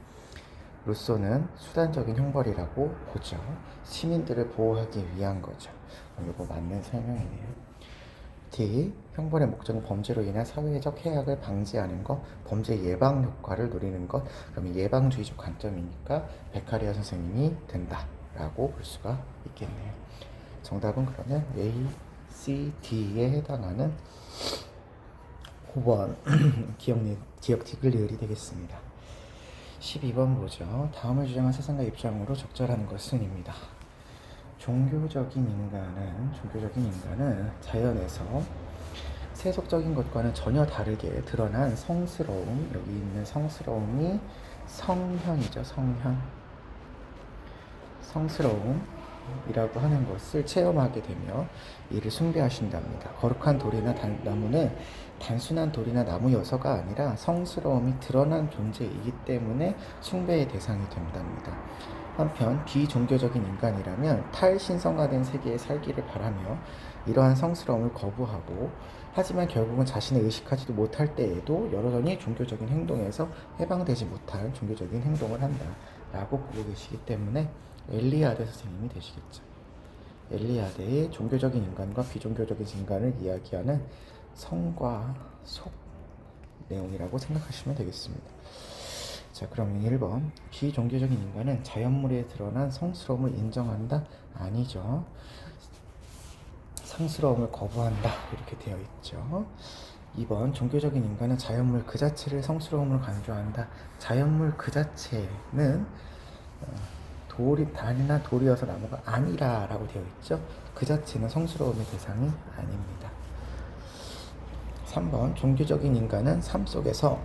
루소는 수단적인 형벌이라고 보죠. 시민들을 보호하기 위한 거죠. 이거 맞는 설명이네요. D. 형벌의 목적은 범죄로 인한 사회적 해악을 방지하는 것, 범죄 예방 효과를 노리는 것. 그러면 예방주의적 관점이니까 베카리아 선생님이 된다라고 볼 수가 있겠네요. 정답은 그러면 A, C, D에 해당하는 5번 기억 디글리을이 되겠습니다. 12번 보죠. 다음을 주장한 사상가 입장으로 적절한 것은입니다. 종교적인 인간은 자연에서 세속적인 것과는 전혀 다르게 드러난 성스러움, 여기 있는 성스러움이 성현이죠. 성스러움이라고 하는 것을 체험하게 되며 이를 숭배하신답니다. 거룩한 돌이나 나무는 단순한 돌이나 나무여서가 아니라 성스러움이 드러난 존재이기 때문에 숭배의 대상이 된답니다. 한편 비종교적인 인간이라면 탈신성화된 세계에 살기를 바라며 이러한 성스러움을 거부하고 하지만 결국은 자신의 의식하지도 못할 때에도 여전히 종교적인 행동에서 해방되지 못할 종교적인 행동을 한다라고 보고 계시기 때문에 엘리아데 선생님이 되시겠죠. 엘리아데의 종교적인 인간과 비종교적인 인간을 이야기하는 성과 속 내용이라고 생각하시면 되겠습니다. 자, 그러면 1번 비종교적인 인간은 자연물에 드러난 성스러움을 인정한다? 아니죠. 상스러움을 거부한다 이렇게 되어 있죠. 2번 종교적인 인간은 자연물 그 자체를 성스러움을 강조한다. 자연물 그 자체는 단이나 돌이어서 나무가 아니라 라고 되어 있죠. 그 자체는 성스러움의 대상이 아닙니다. 3번 종교적인 인간은 삶 속에서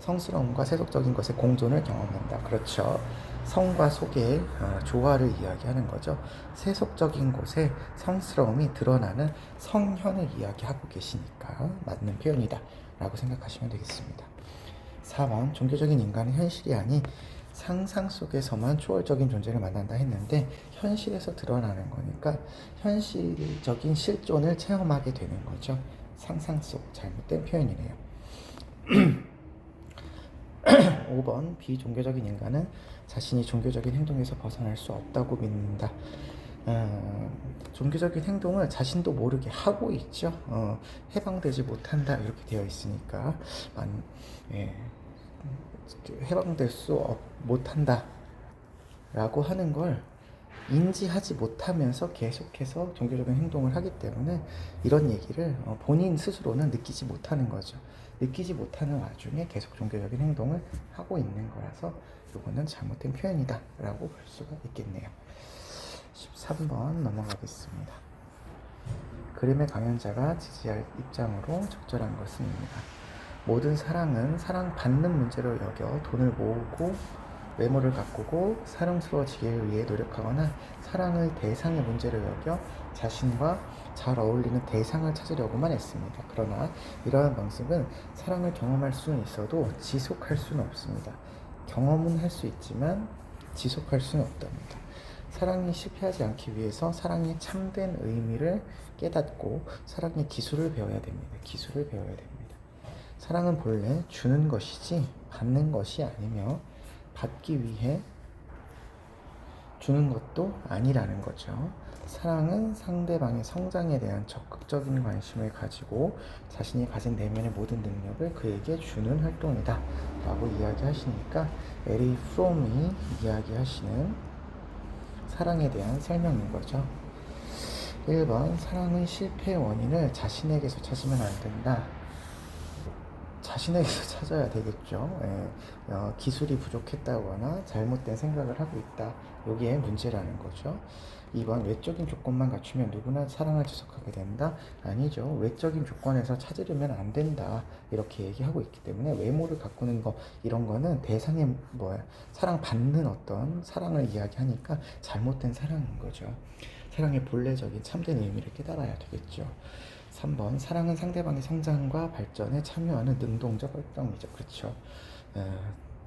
성스러움과 세속적인 것의 공존을 경험한다. 그렇죠. 성과 속의 조화를 이야기하는 거죠. 세속적인 곳에 성스러움이 드러나는 성현을 이야기하고 계시니까 맞는 표현이다 라고 생각하시면 되겠습니다. 4번 종교적인 인간은 현실이 아닌 상상 속에서만 초월적인 존재를 만난다 했는데 현실에서 드러나는 거니까 현실적인 실존을 체험하게 되는 거죠. 상상 속 잘못된 표현이네요. 5번 비종교적인 인간은 자신이 종교적인 행동에서 벗어날 수 없다고 믿는다. 종교적인 행동을 자신도 모르게 하고 있죠. 해방되지 못한다 이렇게 되어 있으니까 해방될 수 못한다 라고 하는 걸 인지하지 못하면서 계속해서 종교적인 행동을 하기 때문에 이런 얘기를 본인 스스로는 느끼지 못하는 거죠. 느끼지 못하는 와중에 계속 종교적인 행동을 하고 있는 거라서 이거는 잘못된 표현이다 라고 볼 수가 있겠네요. 13번 넘어가겠습니다. 그림의 강연자가 지지할 입장으로 적절한 것은입니다. 모든 사랑은 사랑받는 문제로 여겨 돈을 모으고 외모를 가꾸고 사랑스러워지기 위해 노력하거나 사랑을 대상의 문제로 여겨 자신과 잘 어울리는 대상을 찾으려고만 했습니다. 그러나 이러한 방식은 사랑을 경험할 수는 있어도 지속할 수는 없습니다. 경험은 할 수 있지만 지속할 수는 없답니다. 사랑이 실패하지 않기 위해서 사랑의 참된 의미를 깨닫고 사랑의 기술을 배워야 됩니다. 기술을 배워야 됩니다. 사랑은 본래 주는 것이지 받는 것이 아니며 받기 위해 주는 것도 아니라는 거죠. 사랑은 상대방의 성장에 대한 적극적인 관심을 가지고 자신이 가진 내면의 모든 능력을 그에게 주는 활동이다 라고 이야기하시니까 에리 프롬이 이야기하시는 사랑에 대한 설명인 거죠. 1번 사랑은 실패의 원인을 자신에게서 찾으면 안 된다. 자신에게서 찾아야 되겠죠. 기술이 부족했다거나 잘못된 생각을 하고 있다. 여기에 문제라는 거죠. 2번 외적인 조건만 갖추면 누구나 사랑을 지속하게 된다? 아니죠. 외적인 조건에서 찾으려면 안 된다. 이렇게 얘기하고 있기 때문에 외모를 가꾸는 거 이런 거는 대상의 사랑받는 어떤 사랑을 이야기하니까 잘못된 사랑인 거죠. 사랑의 본래적인 참된 의미를 깨달아야 되겠죠. 3번 사랑은 상대방의 성장과 발전에 참여하는 능동적 활동이죠. 그렇죠.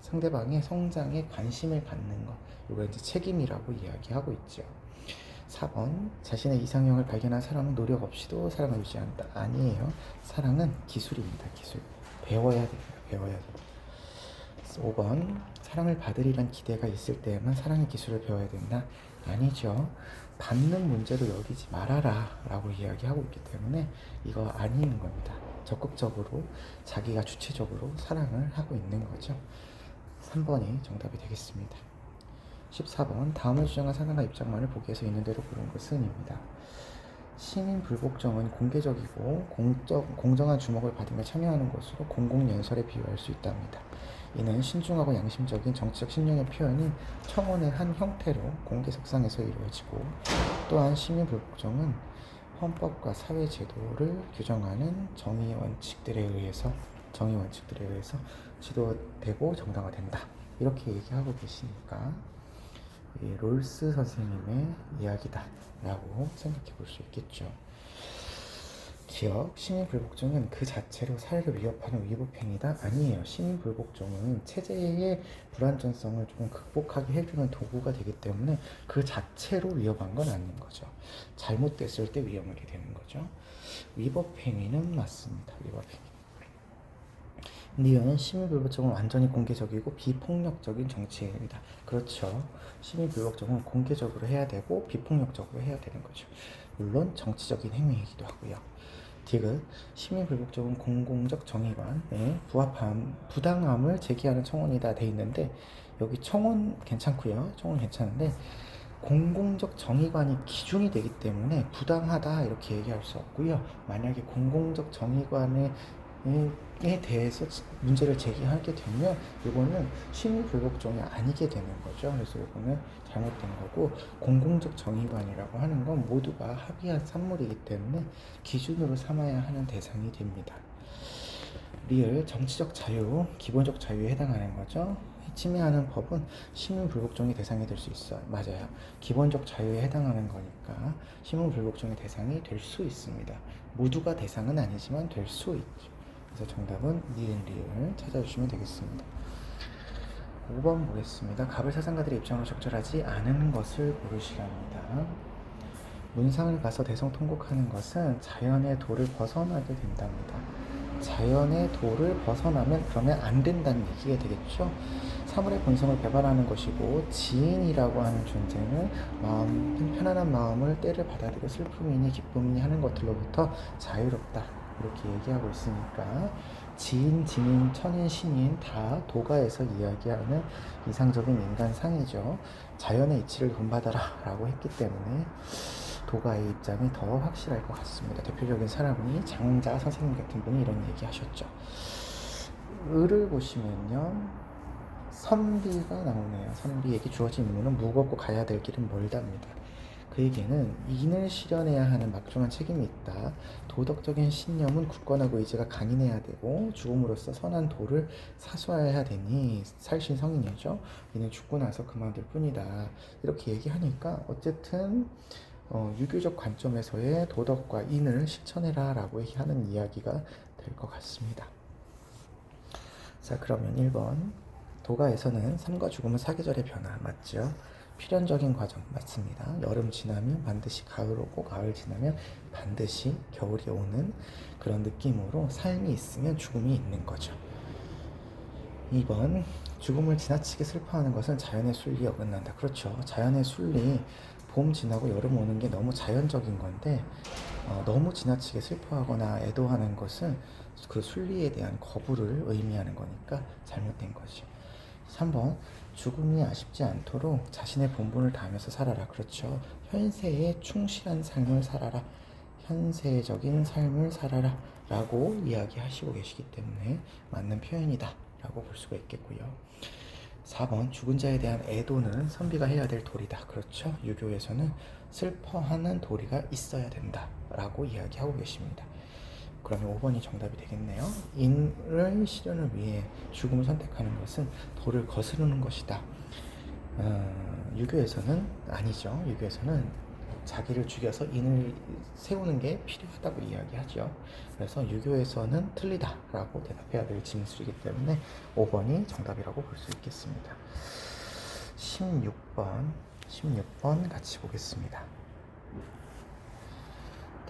상대방의 성장에 관심을 갖는 것 이거 이제 책임이라고 이야기하고 있죠. 4번 자신의 이상형을 발견한 사람은 노력 없이도 사랑을 유지한다. 아니에요. 사랑은 기술입니다. 기술. 배워야 돼요. 배워야 돼요. 5번 사랑을 받으리란 기대가 있을 때에만 사랑의 기술을 배워야 된다. 아니죠. 받는 문제로 여기지 말아라 라고 이야기하고 있기 때문에 이거 아닌 겁니다. 적극적으로 자기가 주체적으로 사랑을 하고 있는 거죠. 3번이 정답이 되겠습니다. 14번 다음을 주장한 사람의 입장만을 보기에서 있는 대로 고른 것은입니다. 시민 불복종은 공개적이고 공정한 주목을 받으며 참여하는 것으로 공공연설에 비유할 수 있답니다. 이는 신중하고 양심적인 정치적 신념의 표현이 청원의 한 형태로 공개석상에서 이루어지고 또한 시민 불복종은 헌법과 사회 제도를 규정하는 정의 원칙들에 의해서 지도되고 정당화된다. 이렇게 얘기하고 계시니까 이 롤스 선생님의 이야기다 라고 생각해 볼 수 있겠죠. 기억, 시민불복종은 그 자체로 사회를 위협하는 위법행위다? 아니에요. 시민불복종은 체제의 불안전성을 조금 극복하게 해주는 도구가 되기 때문에 그 자체로 위협한 건 아닌 거죠. 잘못됐을 때 위험하게 되는 거죠. 위법행위는 맞습니다. 위법행위. 근데 이거는 시민불복종은 완전히 공개적이고 비폭력적인 정치행위입니다. 그렇죠. 시민불복종은 공개적으로 해야 되고 비폭력적으로 해야 되는 거죠. 물론 정치적인 행위이기도 하고요. 디귿, 시민 불복종은 공공적 정의관에 부당함을 제기하는 청원이다 돼 있는데 여기 청원 괜찮고요. 청원 괜찮은데 공공적 정의관이 기준이 되기 때문에 부당하다 이렇게 얘기할 수 없고요. 만약에 공공적 정의관에 대해서 문제를 제기하게 되면 이거는 시민 불복종이 아니게 되는 거죠. 그래서 이거는 잘못된 거고, 공공적 정의관이라고 하는 건 모두가 합의한 산물이기 때문에 기준으로 삼아야 하는 대상이 됩니다. 리을, 정치적 자유, 기본적 자유에 해당하는 거죠. 침해하는 법은 시민 불복종의 대상이 될 수 있어요. 맞아요. 기본적 자유에 해당하는 거니까 시민 불복종의 대상이 될 수 있습니다. 모두가 대상은 아니지만 될 수 있죠. 그래서 정답은 리을 찾아주시면 되겠습니다. 5번 보겠습니다. 갑을 사상가들의 입장으로 적절하지 않은 것을 고르시랍니다. 문상을 가서 대성 통곡하는 것은 자연의 도를 벗어나게 된답니다. 자연의 도를 벗어나면 그러면 안 된다는 얘기가 되겠죠. 사물의 본성을 배반하는 것이고, 지인이라고 하는 존재는 편안한 마음을 때를 받아들이고 슬픔이니 기쁨이니 하는 것들로부터 자유롭다 이렇게 얘기하고 있으니까 지인, 지민, 천인, 신인 다 도가에서 이야기하는 이상적인 인간상이죠. 자연의 이치를 본받아라 라고 했기 때문에 도가의 입장이 더 확실할 것 같습니다. 대표적인 사람이 장자 선생님 같은 분이 이런 얘기 하셨죠. 을을 보시면요, 선비가 나오네요. 선비에게 주어진 임무는 무겁고 가야 될 길은 멀답니다. 그에게는 인을 실현해야 하는 막중한 책임이 있다. 도덕적인 신념은 굳건하고 의지가 강인해야 되고 죽음으로써 선한 도를 사수해야 되니 살신성인이죠. 이는 죽고 나서 그만둘 뿐이다. 이렇게 얘기하니까 어쨌든 유교적 관점에서의 도덕과 인을 실천해라 라고 하는 이야기가 될 것 같습니다. 자, 그러면 1번, 도가에서는 삶과 죽음은 사계절의 변화 맞죠? 필연적인 과정 맞습니다. 여름 지나면 반드시 가을 오고 가을 지나면 반드시 겨울이 오는 그런 느낌으로 삶이 있으면 죽음이 있는 거죠. 2번, 죽음을 지나치게 슬퍼하는 것은 자연의 순리에 어긋난다. 그렇죠. 자연의 순리, 봄 지나고 여름 오는 게 너무 자연적인 건데 너무 지나치게 슬퍼하거나 애도하는 것은 그 순리에 대한 거부를 의미하는 거니까 잘못된 거죠. 3번, 죽음이 아쉽지 않도록 자신의 본분을 다하면서 살아라. 그렇죠. 현세에 충실한 삶을 살아라. 현세적인 삶을 살아라 라고 이야기하시고 계시기 때문에 맞는 표현이다 라고 볼 수가 있겠고요. 4번, 죽은 자에 대한 애도는 선비가 해야 될 도리다. 그렇죠. 유교에서는 슬퍼하는 도리가 있어야 된다 라고 이야기하고 계십니다. 그러면 5번이 정답이 되겠네요. 인을 실현을 위해 죽음을 선택하는 것은 도를 거스르는 것이다. 유교에서는 아니죠. 유교에서는 자기를 죽여서 인을 세우는 게 필요하다고 이야기하죠. 그래서 유교에서는 틀리다라고 대답해야 될 진술이기 때문에 5번이 정답이라고 볼 수 있겠습니다. 16번 같이 보겠습니다.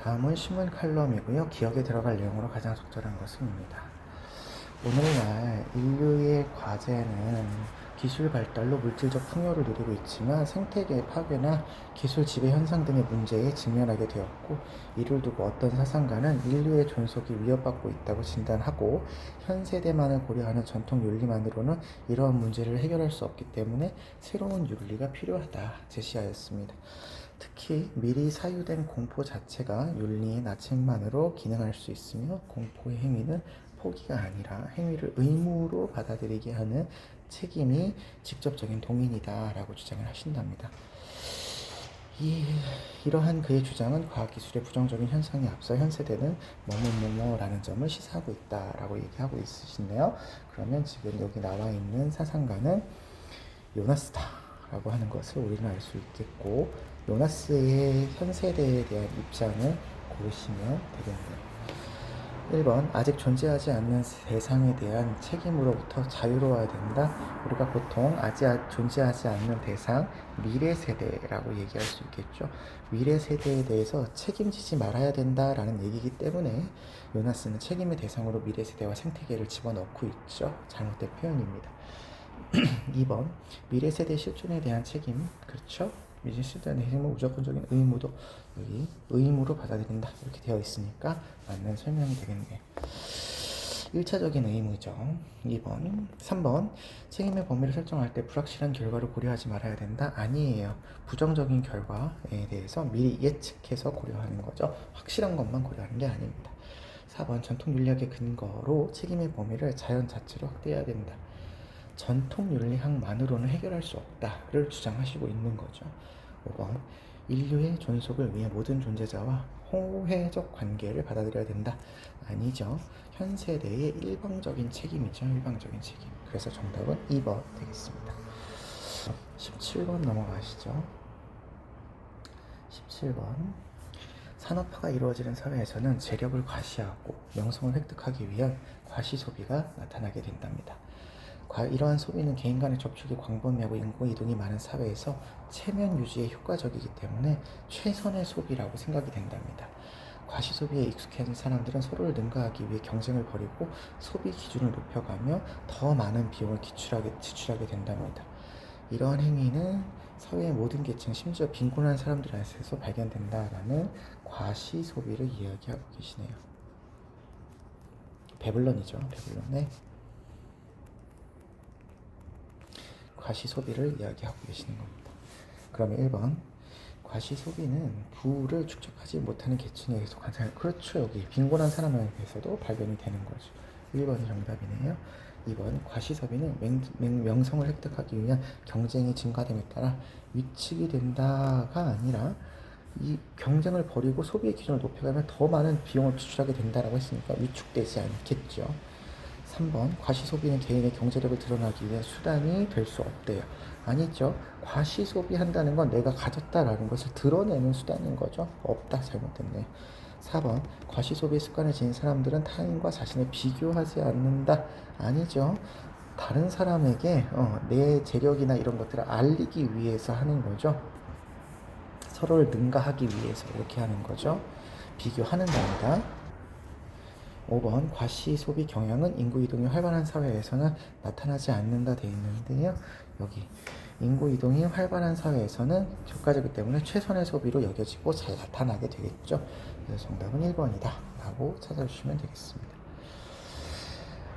다음은 신문 칼럼이고요. 기억에 들어갈 내용으로 가장 적절한 것은입니다. 오늘날 인류의 과제는 기술 발달로 물질적 풍요를 누리고 있지만 생태계의 파괴나 기술 지배 현상 등의 문제에 직면하게 되었고, 이를 두고 어떤 사상가는 인류의 존속이 위협받고 있다고 진단하고 현 세대만을 고려하는 전통 윤리만으로는 이러한 문제를 해결할 수 없기 때문에 새로운 윤리가 필요하다 제시하였습니다. 특히 미리 사유된 공포 자체가 윤리의 나침반으로 기능할 수 있으며 공포의 행위는 포기가 아니라 행위를 의무로 받아들이게 하는 책임이 직접적인 동인이다 라고 주장을 하신답니다. 이러한 그의 주장은 과학기술의 부정적인 현상에 앞서 현 세대는 뭐뭐뭐뭐라는 점을 시사하고 있다 라고 얘기하고 있으신데요. 그러면 지금 여기 나와 있는 사상가는 요나스다 라고 하는 것을 우리는 알 수 있겠고, 요나스의 현 세대에 대한 입장을 고르시면 되겠네요. 1번, 아직 존재하지 않는 대상에 대한 책임으로부터 자유로워야 된다. 우리가 보통 아직 존재하지 않는 대상, 미래 세대라고 얘기할 수 있겠죠. 미래 세대에 대해서 책임지지 말아야 된다라는 얘기이기 때문에 요나스는 책임의 대상으로 미래 세대와 생태계를 집어넣고 있죠. 잘못된 표현입니다. 2번, 미래 세대 실존에 대한 책임, 그렇죠? 미진 실제는 행위 무조건적인 의무도 여기 의무로 받아들인다 이렇게 되어 있으니까 맞는 설명이 되겠네요. 1차적인 의무죠. 2번. 3번. 책임의 범위를 설정할 때 불확실한 결과를 고려하지 말아야 된다. 아니에요. 부정적인 결과에 대해서 미리 예측해서 고려하는 거죠. 확실한 것만 고려하는 게 아닙니다. 4번. 전통 윤리학의 근거로 책임의 범위를 자연 자체로 확대해야 된다. 전통 윤리학만으로는 해결할 수 없다를 주장하시고 있는 거죠. 5번. 인류의 존속을 위해 모든 존재자와 호혜적 관계를 받아들여야 된다. 아니죠. 현 세대의 일방적인 책임이죠. 일방적인 책임. 그래서 정답은 2번 되겠습니다. 17번 넘어가시죠. 17번. 산업화가 이루어지는 사회에서는 재력을 과시하고 명성을 획득하기 위한 과시 소비가 나타나게 된답니다. 이러한 소비는 개인 간의 접촉이 광범위하고 인구 이동이 많은 사회에서 체면 유지에 효과적이기 때문에 최선의 소비라고 생각이 된답니다. 과시 소비에 익숙한 사람들은 서로를 능가하기 위해 경쟁을 벌이고 소비 기준을 높여가며 더 많은 비용을 지출하게 된답니다. 이러한 행위는 사회의 모든 계층, 심지어 빈곤한 사람들에서 발견된다라는 과시 소비를 이야기하고 계시네요. 배블런이죠. 배블런의 과시 소비를 이야기하고 계시는 겁니다. 그러면 1번. 과시 소비는 부를 축적하지 못하는 계층에 계속 관찰. 그렇죠. 여기 빈곤한 사람에게서도 발견이 되는 거죠. 1번이 정답이네요. 2번. 과시 소비는 명성을 획득하기 위한 경쟁이 증가됨에 따라 위축이 된다가 아니라 이 경쟁을 벌이고 소비의 기준을 높여가면 더 많은 비용을 지출하게 된다라고 했으니까 위축되지 않겠죠. 3번. 과시 소비는 개인의 경제력을 드러나기 위한 수단이 될 수 없대요. 아니죠. 과시 소비한다는 건 내가 가졌다라는 것을 드러내는 수단인 거죠. 없다. 잘못됐네요. 4번. 과시 소비 습관을 지닌 사람들은 타인과 자신을 비교하지 않는다. 아니죠. 다른 사람에게 내 재력이나 이런 것들을 알리기 위해서 하는 거죠. 서로를 능가하기 위해서 이렇게 하는 거죠. 비교하는 겁니다. 5번. 과시 소비 경향은 인구 이동이 활발한 사회에서는 나타나지 않는다 되어 있는데요. 여기 인구 이동이 활발한 사회에서는 효과적이기 때문에 최선의 소비로 여겨지고 잘 나타나게 되겠죠. 그래서 정답은 1번이다 라고 찾아주시면 되겠습니다.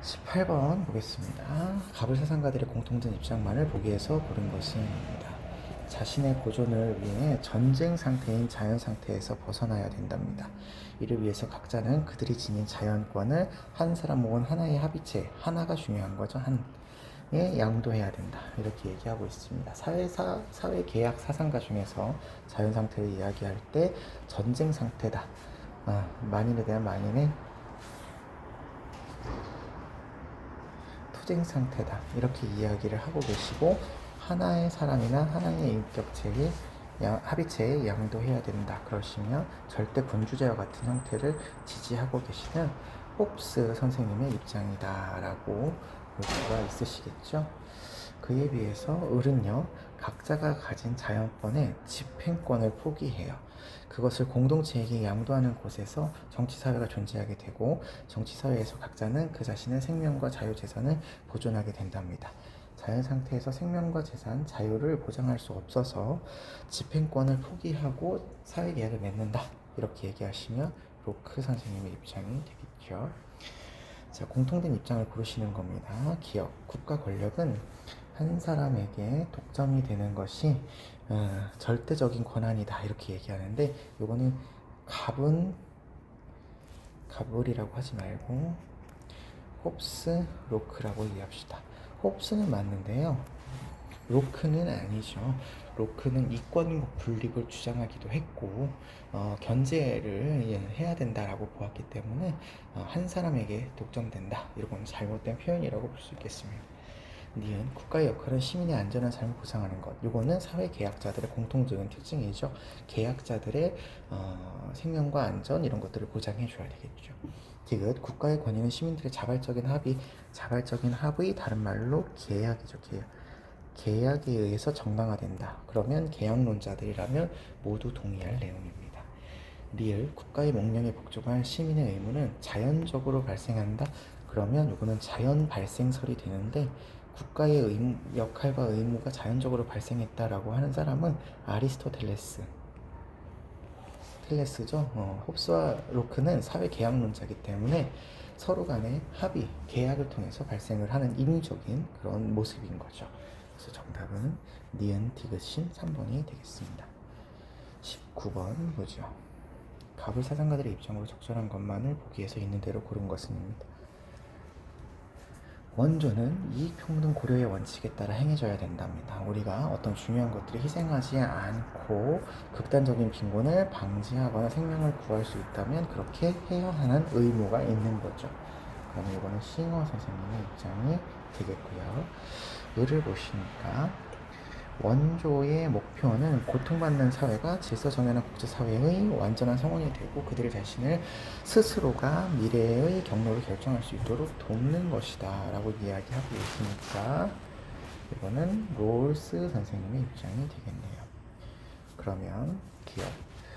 18번 보겠습니다. 가불 사상가들의 공통된 입장만을 보기에서 고른 것입니다. 자신의 보존을 위해 전쟁 상태인 자연 상태에서 벗어나야 된답니다. 이를 위해서 각자는 그들이 지닌 자연권을 한 사람 혹은 하나의 합의체, 하나가 중요한 거죠. 한에 양도해야 된다. 이렇게 얘기하고 있습니다. 사회 계약 사상가 중에서 자연 상태를 이야기할 때 전쟁 상태다. 만인에 대한 만인의 투쟁 상태다. 이렇게 이야기를 하고 계시고 하나의 사람이나 하나의 인격체의 합의체에 양도해야 된다. 그러시면 절대 군주제와 같은 형태를 지지하고 계시는 홉스 선생님의 입장이다 라고 볼 수가 있으시겠죠. 그에 비해서 을은요, 각자가 가진 자연권의 집행권을 포기해요. 그것을 공동체에게 양도하는 곳에서 정치사회가 존재하게 되고 정치사회에서 각자는 그 자신의 생명과 자유재산을 보존하게 된답니다. 자연 상태에서 생명과 재산, 자유를 보장할 수 없어서 집행권을 포기하고 사회계약을 맺는다. 이렇게 얘기하시면 로크 선생님의 입장이 되겠죠. 자, 공통된 입장을 고르시는 겁니다. 기업, 국가 권력은 한 사람에게 독점이 되는 것이 절대적인 권한이다. 이렇게 얘기하는데 요거는 가불이라고 하지 말고 홉스, 로크라고 이해합시다. 홉스는 맞는데요. 로크는 아니죠. 로크는 이권 분립을 주장하기도 했고 견제를 해야 된다라고 보았기 때문에 한 사람에게 독점된다. 이건 잘못된 표현이라고 볼 수 있겠습니다. 니은 국가의 역할은 시민의 안전한 삶을 보장하는 것. 이거는 사회 계약자들의 공통적인 특징이죠. 계약자들의 생명과 안전 이런 것들을 보장해 줘야 되겠죠. 디귿 국가의 권위는 시민들의 자발적인 합의 다른 말로 계약이죠. 계약에 의해서 정당화된다. 그러면 계약론자들이라면 모두 동의할 내용입니다. 리을 국가의 명령에 복종할 시민의 의무는 자연적으로 발생한다. 그러면 이거는 자연 발생설이 되는데 국가의 역할과 의무가 자연적으로 발생했다라고 하는 사람은 아리스토텔레스죠. 홉스와 로크는 사회 계약론자이기 때문에 서로 간의 합의, 계약을 통해서 발생을 하는 인위적인 그런 모습인 거죠. 그래서 정답은 니은, 디귿인 3번이 되겠습니다. 19번 보죠. 가불 사상가들의 입장으로 적절한 것만을 보기에서 있는 대로 고른 것은입니다. 원조는 이익평등 고려의 원칙에 따라 행해져야 된답니다. 우리가 어떤 중요한 것들을 희생하지 않고 극단적인 빈곤을 방지하거나 생명을 구할 수 있다면 그렇게 해야 하는 의무가 있는 거죠. 그럼 이거는 싱어 선생님의 입장이 되겠고요. 을을 보시니까 원조의 목표는 고통받는 사회가 질서정연한 국제사회의 완전한 성원이 되고 그들 자신을 스스로가 미래의 경로를 결정할 수 있도록 돕는 것이다 라고 이야기하고 있으니까 이거는 롤스 선생님의 입장이 되겠네요. 그러면 기억,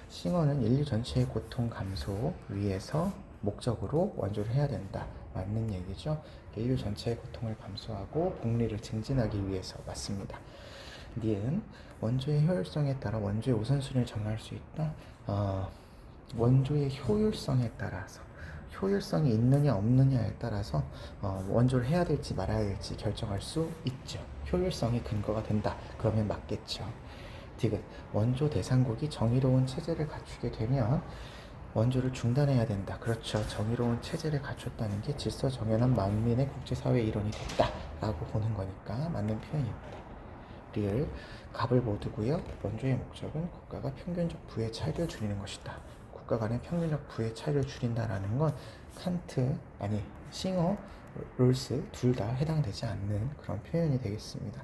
싱어는 인류 전체의 고통 감소 위해서 목적으로 원조를 해야 된다. 맞는 얘기죠. 인류 전체의 고통을 감소하고 복리를 증진하기 위해서 맞습니다. 니은, 원조의 효율성에 따라 원조의 우선순위를 정할 수 있다. 원조의 효율성에 따라서 효율성이 있느냐 없느냐에 따라서 원조를 해야 될지 말아야 될지 결정할 수 있죠. 효율성이 근거가 된다. 그러면 맞겠죠. 디귿, 원조 대상국이 정의로운 체제를 갖추게 되면 원조를 중단해야 된다. 그렇죠. 정의로운 체제를 갖췄다는 게 질서정연한 만민의 국제사회의 일원이 됐다라고 보는 거니까 맞는 표현입니다. 리을, 갑을 모두고요. 원조의 목적은 국가가 평균적 부의 차이를 줄이는 것이다. 국가 간의 평균적 부의 차이를 줄인다라는 건 칸트, 싱어, 롤스 둘 다 해당되지 않는 그런 표현이 되겠습니다.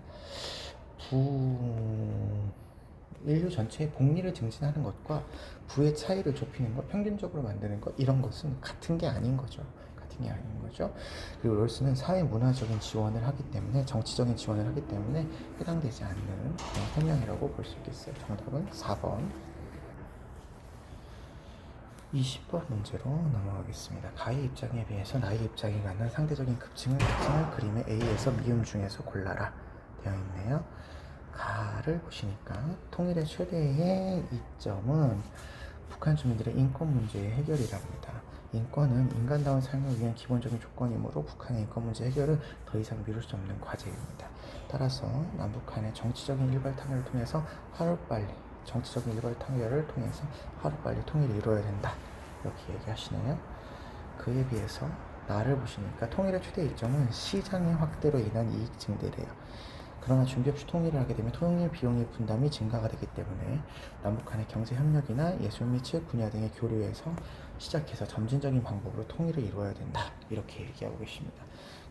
인류 전체의 복리를 증진하는 것과 부의 차이를 좁히는 것, 평균적으로 만드는 것, 이런 것은 같은 게 아닌 거죠. 그리고 롤스는 사회 문화적인 지원을 하기 때문에, 정치적인 지원을 하기 때문에 해당되지 않는 그런 설명이라고 볼 수 있겠어요. 정답은 4번. 20번 문제로 넘어가겠습니다. 가의 입장에 비해서 나의 입장이 갖는 상대적인 특징을 그림의 A에서 미음 중에서 골라라 되어 있네요. 가를 보시니까 통일의 최대의 이점은 북한 주민들의 인권 문제의 해결이랍니다. 인권은 인간다운 삶을 위한 기본적인 조건이므로 북한의 인권 문제 해결은 더 이상 미룰 수 없는 과제입니다. 따라서 남북한의 정치적인 일발 타결을 통해서 하루빨리 통일이 이루어야 된다. 이렇게 얘기하시네요. 그에 비해서 나를 보시니까 통일의 최대 이점은 시장의 확대로 인한 이익 증대래요. 그러나 준비 없이 통일을 하게 되면 통일 비용의 분담이 증가가 되기 때문에 남북한의 경제 협력이나 예술 및 체육 분야 등의 교류에서 시작해서 점진적인 방법으로 통일을 이루어야 된다. 이렇게 얘기하고 계십니다.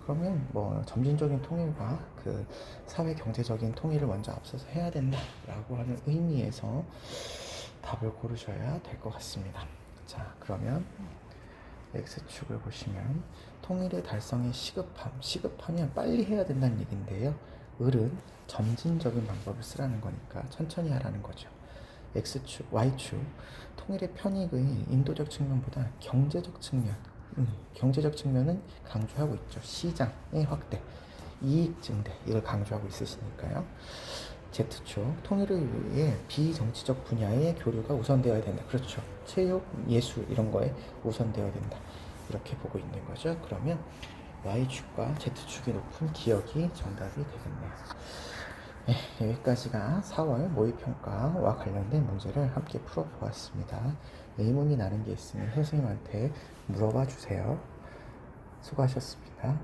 그러면 점진적인 통일과 그 사회 경제적인 통일을 먼저 앞서서 해야 된다라고 하는 의미에서 답을 고르셔야 될 것 같습니다. 자, 그러면 X축을 보시면 통일의 달성에 시급하면 빨리 해야 된다는 얘기인데요. 을은 점진적인 방법을 쓰라는 거니까 천천히 하라는 거죠. X축, Y축, 통일의 편익의 인도적 측면보다 경제적 측면은 강조하고 있죠. 시장의 확대, 이익 증대, 이걸 강조하고 있으시니까요. Z축, 통일을 위해 비정치적 분야의 교류가 우선되어야 된다. 그렇죠. 체육, 예술 이런 거에 우선되어야 된다. 이렇게 보고 있는 거죠. 그러면 Y축과 Z축이 높은 기억이 정답이 되겠네요. 네, 여기까지가 4월 모의평가와 관련된 문제를 함께 풀어보았습니다. 의문이 나는 게 있으면 선생님한테 물어봐 주세요. 수고하셨습니다.